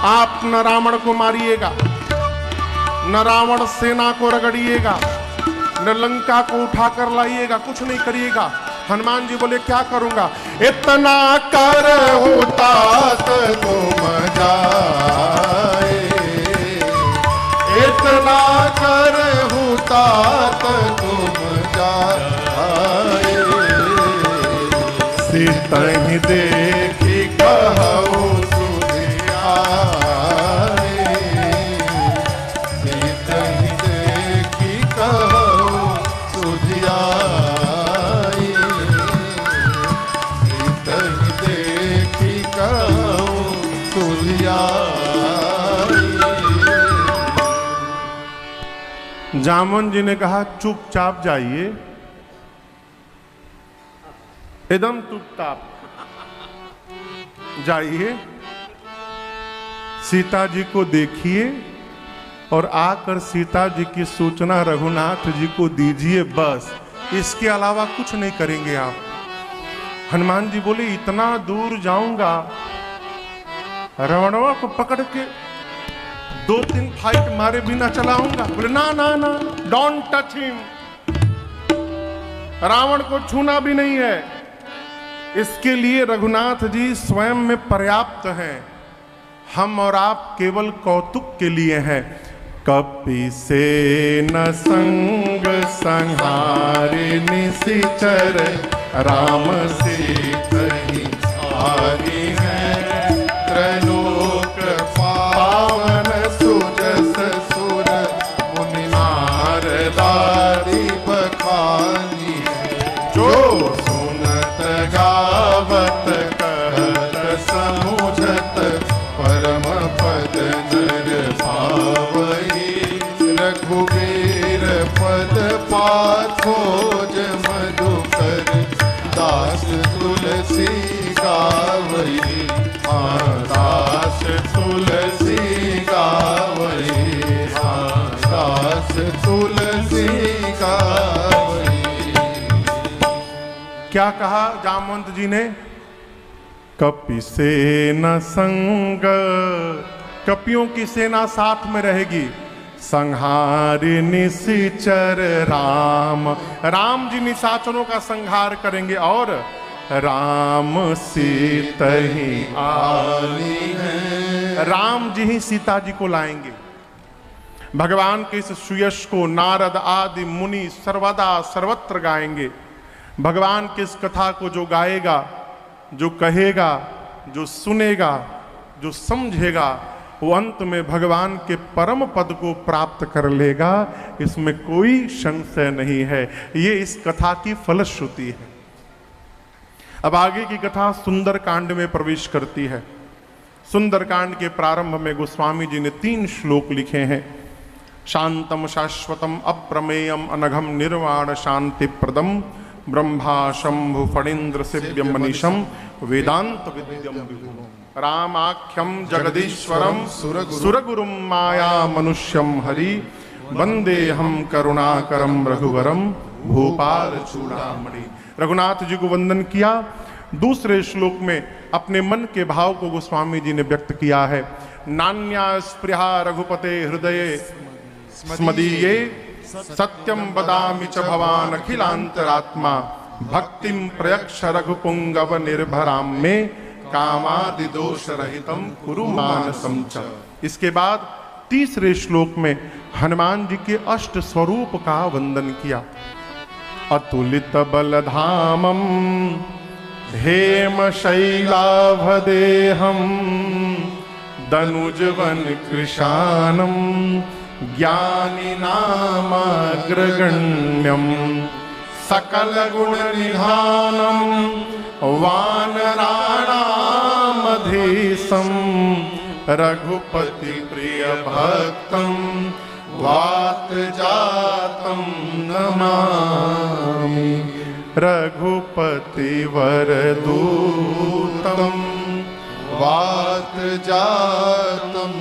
आप न रावण को मारिएगा, न रावण सेना को रगड़िएगा, न लंका को उठाकर लाइएगा, कुछ नहीं करिएगा। हनुमान जी बोले, क्या करूंगा? इतना कर तात तुम जाए, इतना कर तात तुम जाए। सितहि देखी कहु सुधि आए, सितहि देखी कहु सुधि आए, सितहि देखी कहु सुधि आए। जामवंत जी ने कहा, चुपचाप जाइए, एकदम चुपचाप जाइए, सीता जी को देखिए और आकर सीता जी की सूचना रघुनाथ जी को दीजिए, बस। इसके अलावा कुछ नहीं करेंगे आप। हनुमान जी बोले इतना दूर जाऊंगा, रावणवा को पकड़ के 2-3 फाइट मारे बिना चलाऊंगा। बोले ना ना ना, डोंट टच हिम, रावण को छूना भी नहीं है। इसके लिए रघुनाथ जी स्वयं में पर्याप्त हैं, हम और आप केवल कौतुक के लिए हैं। कपि से न संग संहारि निशिचर, राम सीतहि आरि हैं। त्रैलोक पावन सुजस सुर, मुनि नारदादि बखानी। जो सुनत गावत कहत समुझत, परम पद नर भावई। रघुबीर पद पाथोज मधुकर, दास तुलसी गावई। दास तुलसी गावई, दास तुलसी गावई। क्या कहा जामवंत जी ने? कपि सेना संग, कपियों की सेना साथ में रहेगी। संहारि निशिचर राम, राम जी निशाचरों का संहार करेंगे। और राम सीतहि आनि हैं, राम जी ही सीता जी को लाएंगे। भगवान के इस सुयश को नारद आदि मुनि सर्वदा सर्वत्र गाएंगे। भगवान की इस कथा को जो गाएगा, जो कहेगा, जो सुनेगा, जो समझेगा, वो अंत में भगवान के परम पद को प्राप्त कर लेगा, इसमें कोई संशय नहीं है। ये इस कथा की फलश्रुति है। अब आगे की कथा सुंदर कांड में प्रवेश करती है। सुंदर कांड के प्रारंभ में गोस्वामी जी ने 3 श्लोक लिखे हैं। शांतम शाश्वतम अप्रमेयम अनघम निर्वाण शांति प्रदम, ब्रह्मा शंभु फणीन्द्र सेव्य मनीषम, वेदांत विद्यम विभुम। रामाख्यम जगदीश्वरम सुरगुरुम माया मनुष्यम हरि, वंदे हम करुणाकरम रघुवरम, भूपाल चूड़ामणि। रघुनाथ जी को वंदन किया। दूसरे श्लोक में अपने मन के भाव को गोस्वामी जी ने व्यक्त किया है। नान्या स्पृहा रघुपते हृदये स्मदीये, सत्यम वदामि च भवान अखिलांतरात्मा, भक्तिम प्रयक्ष रघुपुंगव निर्भराम में, कामादि दोष रहितम कुरु मानसम च। इसके बाद तीसरे श्लोक में हनुमान जी के अष्ट स्वरूप का वंदन किया। अतुलित बलधामम हेम शैलाभदेहम, दनुजवन कृशानम ज्ञानी नामग्रगण्यम, सकल गुण निधानम वानराणामधीशम, रघुपति प्रिय भक्तम वात जातम नमामि, रघुपति वरदूतम वात जातम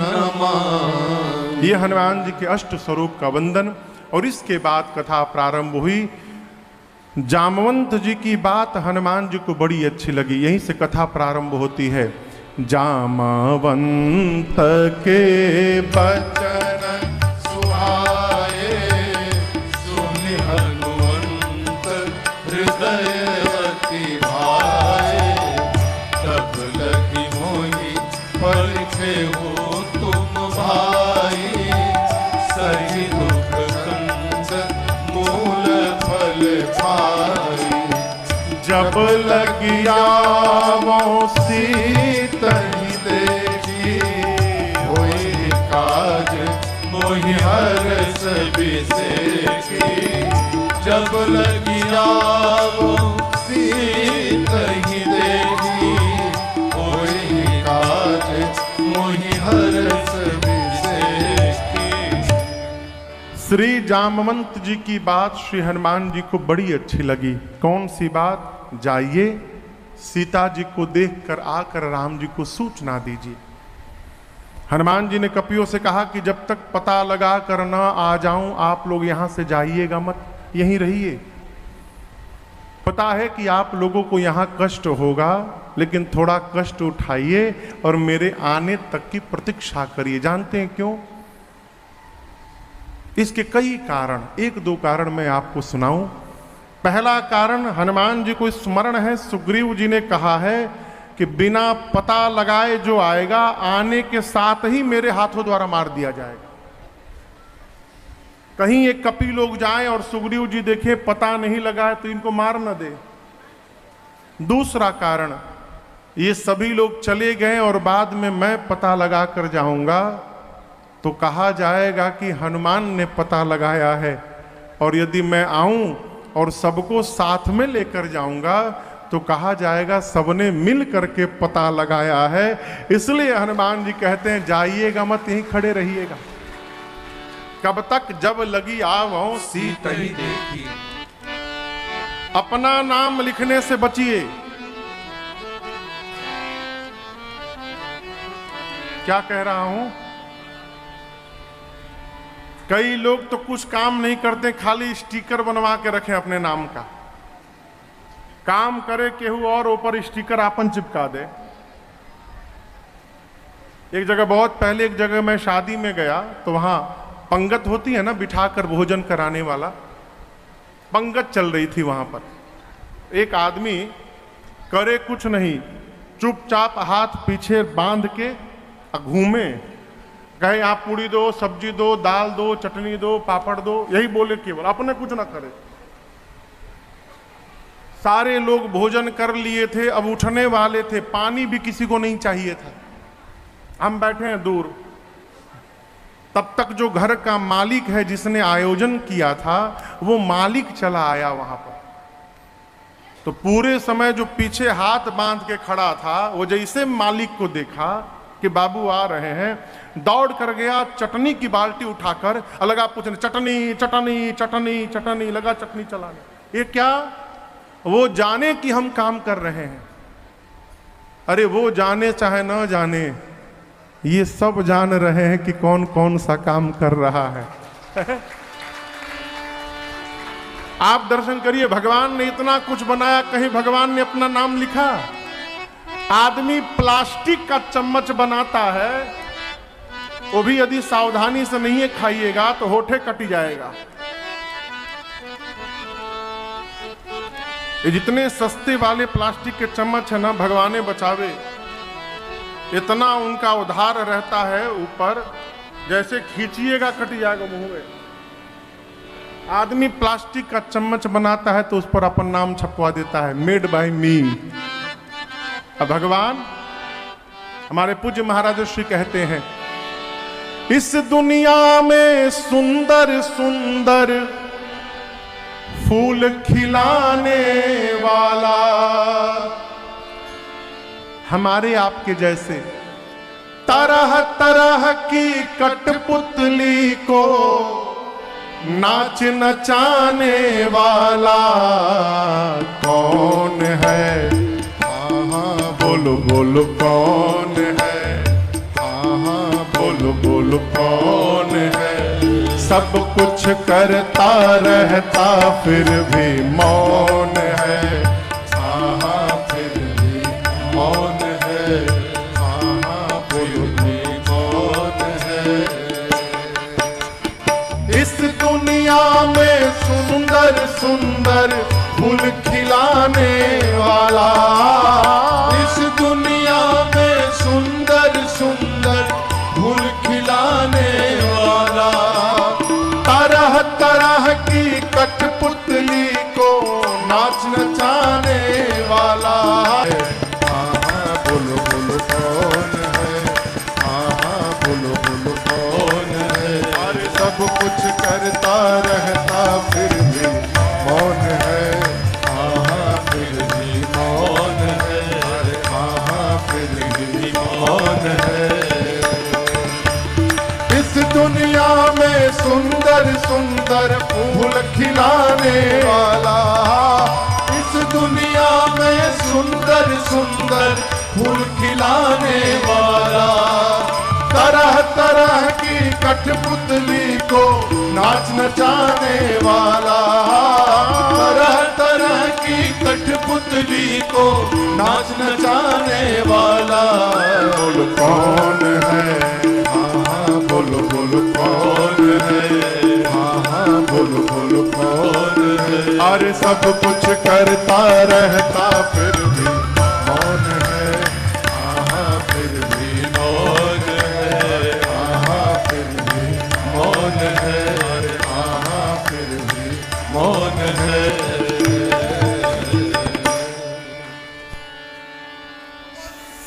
नमामि। ये हनुमान जी के अष्ट स्वरूप का वंदन। और इसके बाद कथा प्रारंभ हुई। जामवंत जी की बात हनुमान जी को बड़ी अच्छी लगी, यहीं से कथा प्रारंभ होती है। जामवंत के बचन सुहाए, सुनि हनुमंत हृदयवती भाए, तब लगी मोहि परखे हो तुम भाई, सही दुख कंद मूल फल पाई, जब लगिया वो सीतहि देखी, होई काज मोहि हरस बिसेखी, जब लगिया वो सीतहि देखी, होई काज मोहि हरस बिसेखी। श्री जामवंत जी की बात श्री हनुमान जी को बड़ी अच्छी लगी। कौन सी बात? जाइए सीता जी को देखकर आकर राम जी को सूचना दीजिए। हनुमान जी ने कपियों से कहा कि जब तक पता लगा कर न आ जाऊं आप लोग यहां से जाइएगा मत, यहीं रहिए। पता है कि आप लोगों को यहाँ कष्ट होगा, लेकिन थोड़ा कष्ट उठाइए और मेरे आने तक की प्रतीक्षा करिए। जानते हैं क्यों? इसके कई कारण, एक दो कारण मैं आपको सुनाऊं। पहला कारण, हनुमान जी को स्मरण है, सुग्रीव जी ने कहा है कि बिना पता लगाए जो आएगा, आने के साथ ही मेरे हाथों द्वारा मार दिया जाएगा। कहीं एक कपी लोग जाएं और सुग्रीव जी देखें पता नहीं लगाए तो इनको मार न दे। दूसरा कारण, ये सभी लोग चले गए और बाद में मैं पता लगा कर जाऊंगा तो कहा जाएगा कि हनुमान ने पता लगाया है, और यदि मैं आऊं और सबको साथ में लेकर जाऊंगा तो कहा जाएगा सबने मिल करके पता लगाया है। इसलिए हनुमान जी कहते हैं जाइएगा मत, यहीं खड़े रहिएगा। कब तक? जब लगी आवों सीत ही देखी। अपना नाम लिखने से बचिए। क्या कह रहा हूं? कई लोग तो कुछ काम नहीं करते, खाली स्टिकर बनवा के रखें अपने नाम का। काम करे केहू और ऊपर स्टिकर आपन चिपका दे। एक जगह, बहुत पहले एक जगह मैं शादी में गया तो वहां पंगत होती है ना, बिठाकर भोजन कराने वाला, पंगत चल रही थी वहां पर। एक आदमी करे कुछ नहीं, चुपचाप हाथ पीछे बांध के घूमे, कहे आप पूड़ी दो, सब्जी दो, दाल दो, चटनी दो, पापड़ दो, यही बोले केवल, अपने कुछ ना करे। सारे लोग भोजन कर लिए थे, अब उठने वाले थे, पानी भी किसी को नहीं चाहिए था। हम बैठे हैं दूर। तब तक जो घर का मालिक है, जिसने आयोजन किया था, वो मालिक चला आया वहां पर। तो पूरे समय जो पीछे हाथ बांध के खड़ा था, वो जैसे मालिक को देखा कि बाबू आ रहे हैं, दौड़ कर गया, चटनी की बाल्टी उठाकर लगा पूछने, चटनी चटनी चटनी चटनी, लगा चटनी चलाने। ये क्या? वो जाने कि हम काम कर रहे हैं। अरे वो जाने चाहे न जाने, ये सब जान रहे हैं कि कौन कौन सा काम कर रहा है। आप दर्शन करिए, भगवान ने इतना कुछ बनाया, कहीं भगवान ने अपना नाम लिखा? आदमी प्लास्टिक का चम्मच बनाता है, वो भी यदि सावधानी से नहीं खाइएगा तो होठे कट जाएगा। ये जितने सस्ते वाले प्लास्टिक के चम्मच है ना, भगवाने बचावे, इतना उनका उधार रहता है ऊपर, जैसे खींचिएगा कट जाएगा मुंह में। आदमी प्लास्टिक का चम्मच बनाता है तो उस पर अपन नाम छपवा देता है, मेड बाय मी। अब भगवान, हमारे पूज्य महाराज श्री कहते हैं, इस दुनिया में सुंदर सुंदर फूल खिलाने वाला, हमारे आपके जैसे तरह तरह की कठपुतली को नाच नचाने वाला कौन है? हाँ बोलो बोलो कौन है? हाँ बोलो बोलो कौन है? सब कुछ करता रहता फिर भी मौन है। हाँ फिर भी मौन है। हाँ बोलो भी मौन है। इस दुनिया में सुंदर सुंदर फूल खिलाने वाला, इस दुनिया में सुंदर सुंदर फूल खिलाने वाला, तरह तरह की कठपुतली को नाच नचाने वाला है। हाँ बोलो बोलो कौन है? हाँ बोलो बोलो कौन है? अरे सब कुछ करता रहता फिर भी मौन है। हाँ फिर भी मौन है। अरे हाँ फिर भी मौन है। इस दुनिया में सुंदर सुंदर फूल खिलाने वाला, इस दुनिया में सुंदर सुंदर फूल खिलाने वाला, तरह तरह की कठपुतली को नाच नचाने वाला, तरह तरह की कठपुतली को नाच नचाने वाला। बोलो कौन है, हाँ हाँ बोलो बोलो कौन है, हाँ हाँ बोलो बोलो कौन है। अरे सब कुछ करता रहता फिर भी मौन है, हाँ हाँ फिर भी मौन है, हाँ हाँ फिर भी मौन है, हाँ हाँ फिर भी मौन है।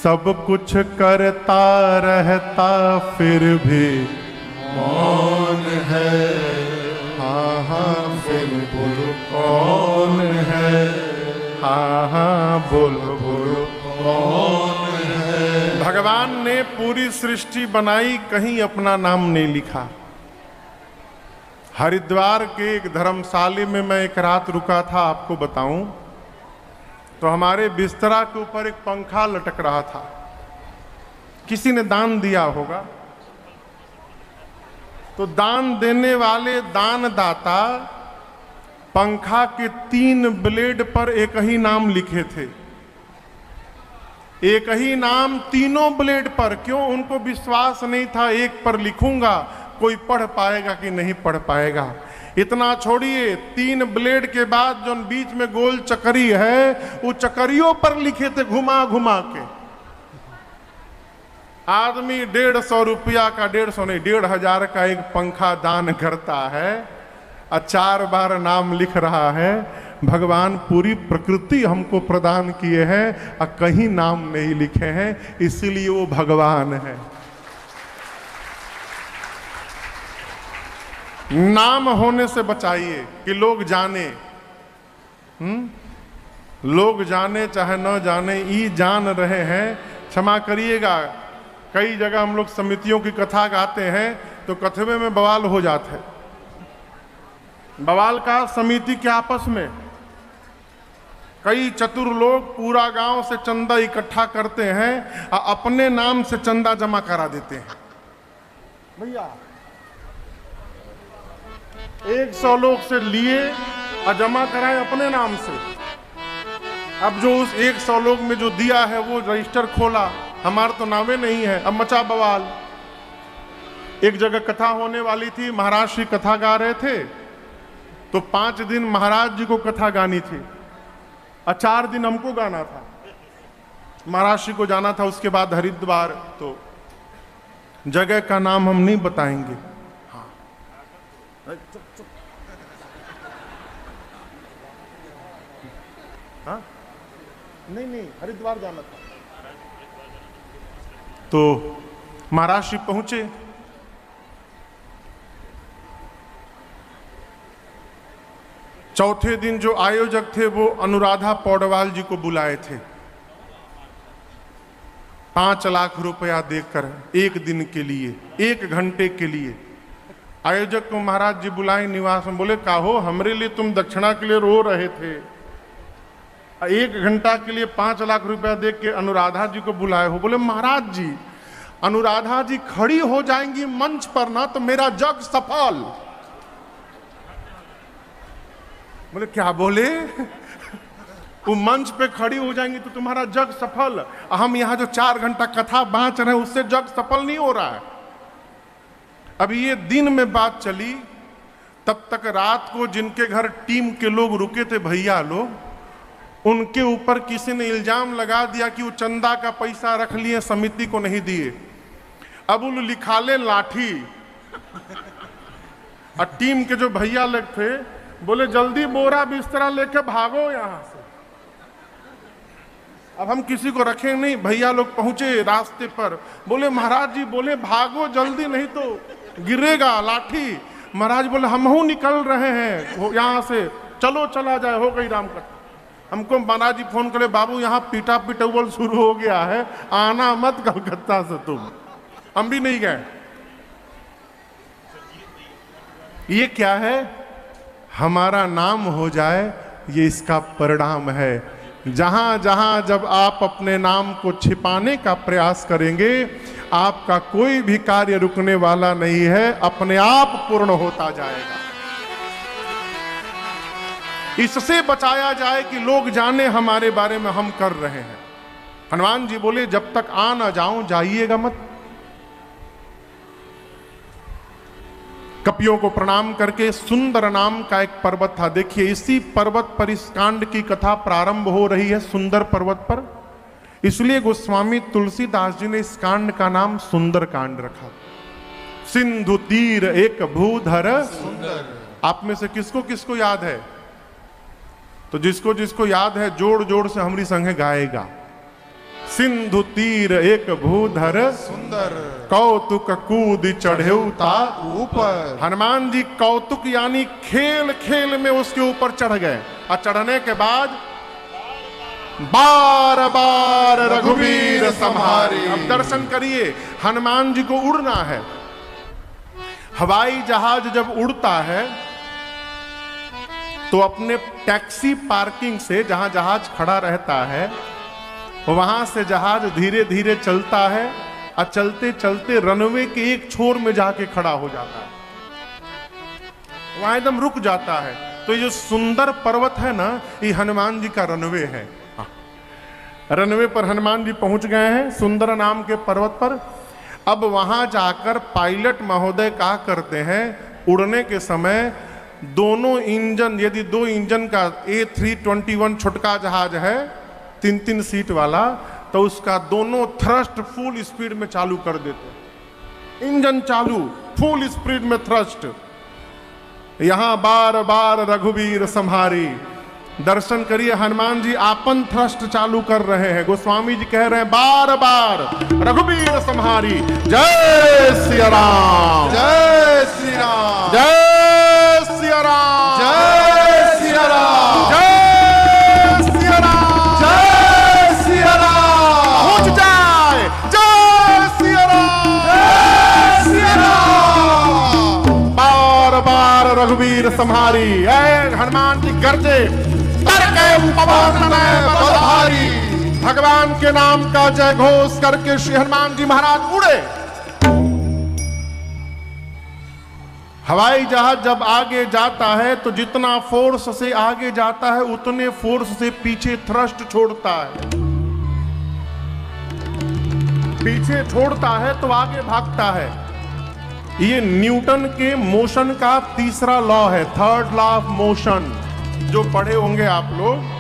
सब कुछ करता रहता फिर भी मौन है, हाँ हाँ फिर बोलो कौन है, हाँ हाँ बोलो बोलो कौन है। भगवान ने पूरी सृष्टि बनाई, कहीं अपना नाम नहीं लिखा। हरिद्वार के एक धर्मशाला में मैं एक रात रुका था, आपको बताऊं तो हमारे बिस्तरा के ऊपर एक पंखा लटक रहा था। किसी ने दान दिया होगा, तो दान देने वाले दानदाता पंखा के 3 ब्लेड पर एक ही नाम लिखे थे। एक ही नाम तीनों ब्लेड पर। क्यों? उनको विश्वास नहीं था एक पर लिखूंगा कोई पढ़ पाएगा कि नहीं पढ़ पाएगा। इतना छोड़िए, 3 ब्लेड के बाद जो बीच में गोल चक्री है वो चक्रियों पर लिखे थे घुमा घुमा के। आदमी 150 रुपया का, 150 नहीं 1500 का एक पंखा दान करता है और 4 बार नाम लिख रहा है। भगवान पूरी प्रकृति हमको प्रदान किए हैं और कहीं नाम नहीं लिखे हैं, इसीलिए वो भगवान है। नाम होने से बचाइए कि लोग जाने, लोग जाने चाहे न जाने, ये जान रहे हैं। क्षमा करिएगा, कई जगह हम लोग समितियों की कथा गाते हैं तो कथवे में बवाल हो जाते हैं। बवाल का समिति के आपस में कई चतुर लोग पूरा गांव से चंदा इकट्ठा करते हैं और अपने नाम से चंदा जमा करा देते हैं। भैया 100 लोग से लिए और जमा कराए अपने नाम से। अब जो उस 100 लोग में जो दिया है वो रजिस्टर खोला, हमारा तो नामे नहीं है, अब मचा बवाल। एक जगह कथा होने वाली थी, महाराज श्री कथा गा रहे थे, तो 5 दिन महाराज जी को कथा गानी थी और 4 दिन हमको गाना था। महाराज श्री को जाना था, उसके बाद हरिद्वार। तो जगह का नाम हम नहीं बताएंगे। हाँ हाँ नहीं हरिद्वार जाना था। तो महाराज श्री पहुंचे, चौथे दिन जो आयोजक थे वो अनुराधा पौडवाल जी को बुलाए थे 5 लाख रुपया देकर, 1 दिन के लिए, 1 घंटे के लिए। आयोजक को महाराज जी बुलाए निवास में, बोले काहो हमरे लिए तुम दक्षिणा के लिए रो रहे थे, 1 घंटा के लिए 5 लाख रुपया दे के अनुराधा जी को बुलाए हो। बोले महाराज जी, अनुराधा जी खड़ी हो जाएंगी मंच पर ना तो मेरा जग सफल। बोले क्या बोले? वो मंच पे खड़ी हो जाएंगी तो तुम्हारा जग सफल। हम यहां जो 4 घंटा कथा बांच रहे हैं उससे जग सफल नहीं हो रहा है। अब ये दिन में बात चली, तब तक रात को जिनके घर टीम के लोग रुके थे, भैया लोग, उनके ऊपर किसी ने इल्जाम लगा दिया कि वो चंदा का पैसा रख लिए, समिति को नहीं दिए। अब वो लिखाले लाठी और टीम के जो भैया लोग थे बोले जल्दी बोरा बिस्तरा लेके भागो यहां से। अब हम किसी को रखें नहीं। भैया लोग पहुंचे रास्ते पर, बोले महाराज जी, बोले भागो जल्दी नहीं तो गिरेगा लाठी। महाराज बोले हम हूं निकल रहे हैं यहां से, चलो चला जाए, हो गई राम कथा। हमको महाराज जी फोन करे, बाबू यहाँ पीटा पिटौल शुरू हो गया है, आना मत कलकत्ता से तुम। हम भी नहीं गए। ये क्या है? हमारा नाम हो जाए, ये इसका परिणाम है। जहां जहां जब आप अपने नाम को छिपाने का प्रयास करेंगे, आपका कोई भी कार्य रुकने वाला नहीं है, अपने आप पूर्ण होता जाएगा। इससे बचाया जाए कि लोग जाने हमारे बारे में हम कर रहे हैं। हनुमान जी बोले जब तक आ ना जाऊं जाइएगा मत। कपियों को प्रणाम करके सुंदर नाम का एक पर्वत था। देखिए इसी पर्वत पर इस कांड की कथा प्रारंभ हो रही है, सुंदर पर्वत पर। इसलिए गोस्वामी तुलसीदास जी ने इस कांड का नाम सुंदर कांड रखा। सिंधु तीर एक भूधर सुंदर। आप में से किसको किसको याद है? तो जिसको जिसको याद है जोड़ जोड़ से हमारी संगे गाएगा। सिंधु तीर एक भूधर सुंदर। कौतुक कूद चढ़ेउता ऊपर। हनुमान जी कौतुक यानी खेल खेल में उसके ऊपर चढ़ गए, और चढ़ने के बाद बार बार रघुवीर संहारी। अब दर्शन करिए, हनुमान जी को उड़ना है। हवाई जहाज जब उड़ता है तो अपने टैक्सी पार्किंग से, जहां जहाज खड़ा रहता है, वहां से जहाज धीरे धीरे चलता है और चलते चलते रनवे के एक छोर में जाके खड़ा हो जाता है, वहां एकदम रुक जाता है। तो ये जो सुंदर पर्वत है ना, ये हनुमान जी का रनवे है। रनवे पर हनुमान जी पहुंच गए हैं, सुंदर नाम के पर्वत पर। अब वहां जाकर पायलट महोदय क्या करते हैं, उड़ने के समय दोनों इंजन, यदि दो इंजन का A321 छोटका जहाज है 3-3 सीट वाला, तो उसका दोनों थ्रस्ट फुल स्पीड में चालू कर देते। इंजन चालू, फुल स्पीड में थ्रस्ट। यहां बार बार रघुवीर संहारी। दर्शन करिए, हनुमान जी आपन थ्रस्ट चालू कर रहे हैं। गोस्वामी जी कह रहे हैं बार बार रघुवीर संहारी। जय सिया राम, जय श्री राम, जय सिया राम, जय सिया राम, जय सिया राम, जय सिया राम। पहुंच जाए। जय सिया राम, जय सिया राम। बार बार रघुवीर संहारी। हनुमान जी गरजे, पवन में बलहारी। भगवान के नाम का जय घोष करके श्री हनुमान जी महाराज उड़े। हवाई जहाज जब आगे जाता है तो जितना फोर्स से आगे जाता है उतने फोर्स से पीछे थ्रस्ट छोड़ता है। पीछे छोड़ता है तो आगे भागता है। ये न्यूटन के मोशन का तीसरा लॉ है, थर्ड लॉ ऑफ मोशन, जो पढ़े होंगे आप लोग।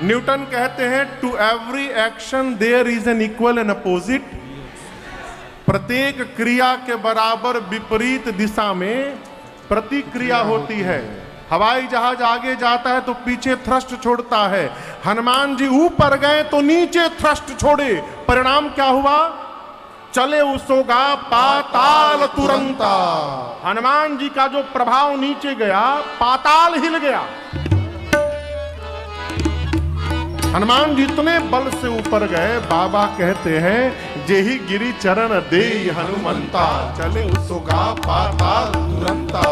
न्यूटन कहते हैं to every action there is an equal and opposite. प्रत्येक क्रिया के बराबर विपरीत दिशा में प्रतिक्रिया होती है। हवाई जहाज आगे जाता है तो पीछे थ्रस्ट छोड़ता है। हनुमान जी ऊपर गए तो नीचे थ्रस्ट छोड़े। परिणाम क्या हुआ? चले उसोगा पाताल तुरंता। हनुमान जी का जो प्रभाव नीचे गया, पाताल हिल गया। हनुमान जी इतने बल से ऊपर गए, बाबा कहते हैं जेहि गिरि चरण दे हनुमंता, चले उसोगा पाताल तुरंता।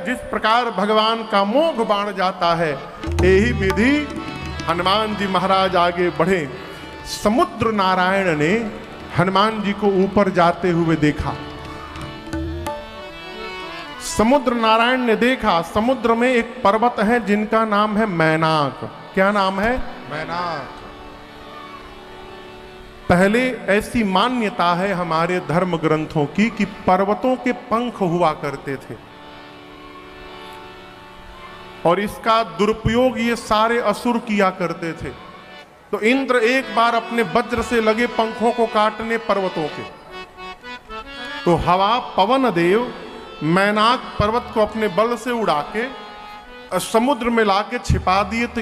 जिस प्रकार भगवान का मोघ बाण जाता है, यही विधि हनुमान जी महाराज आगे बढ़े। समुद्र नारायण ने हनुमान जी को ऊपर जाते हुए देखा। समुद्र नारायण ने देखा, समुद्र में एक पर्वत है जिनका नाम है मैनाक। क्या नाम है? मैनाक। पहले ऐसी मान्यता है हमारे धर्म ग्रंथों की कि पर्वतों के पंख हुआ करते थे, और इसका दुरुपयोग ये सारे असुर किया करते थे। तो इंद्र एक बार अपने वज्र से लगे पंखों को काटने पर्वतों के, तो हवा पवन देव मैनाक पर्वत को अपने बल से उड़ा के समुद्र में लाके छिपा दिए। तो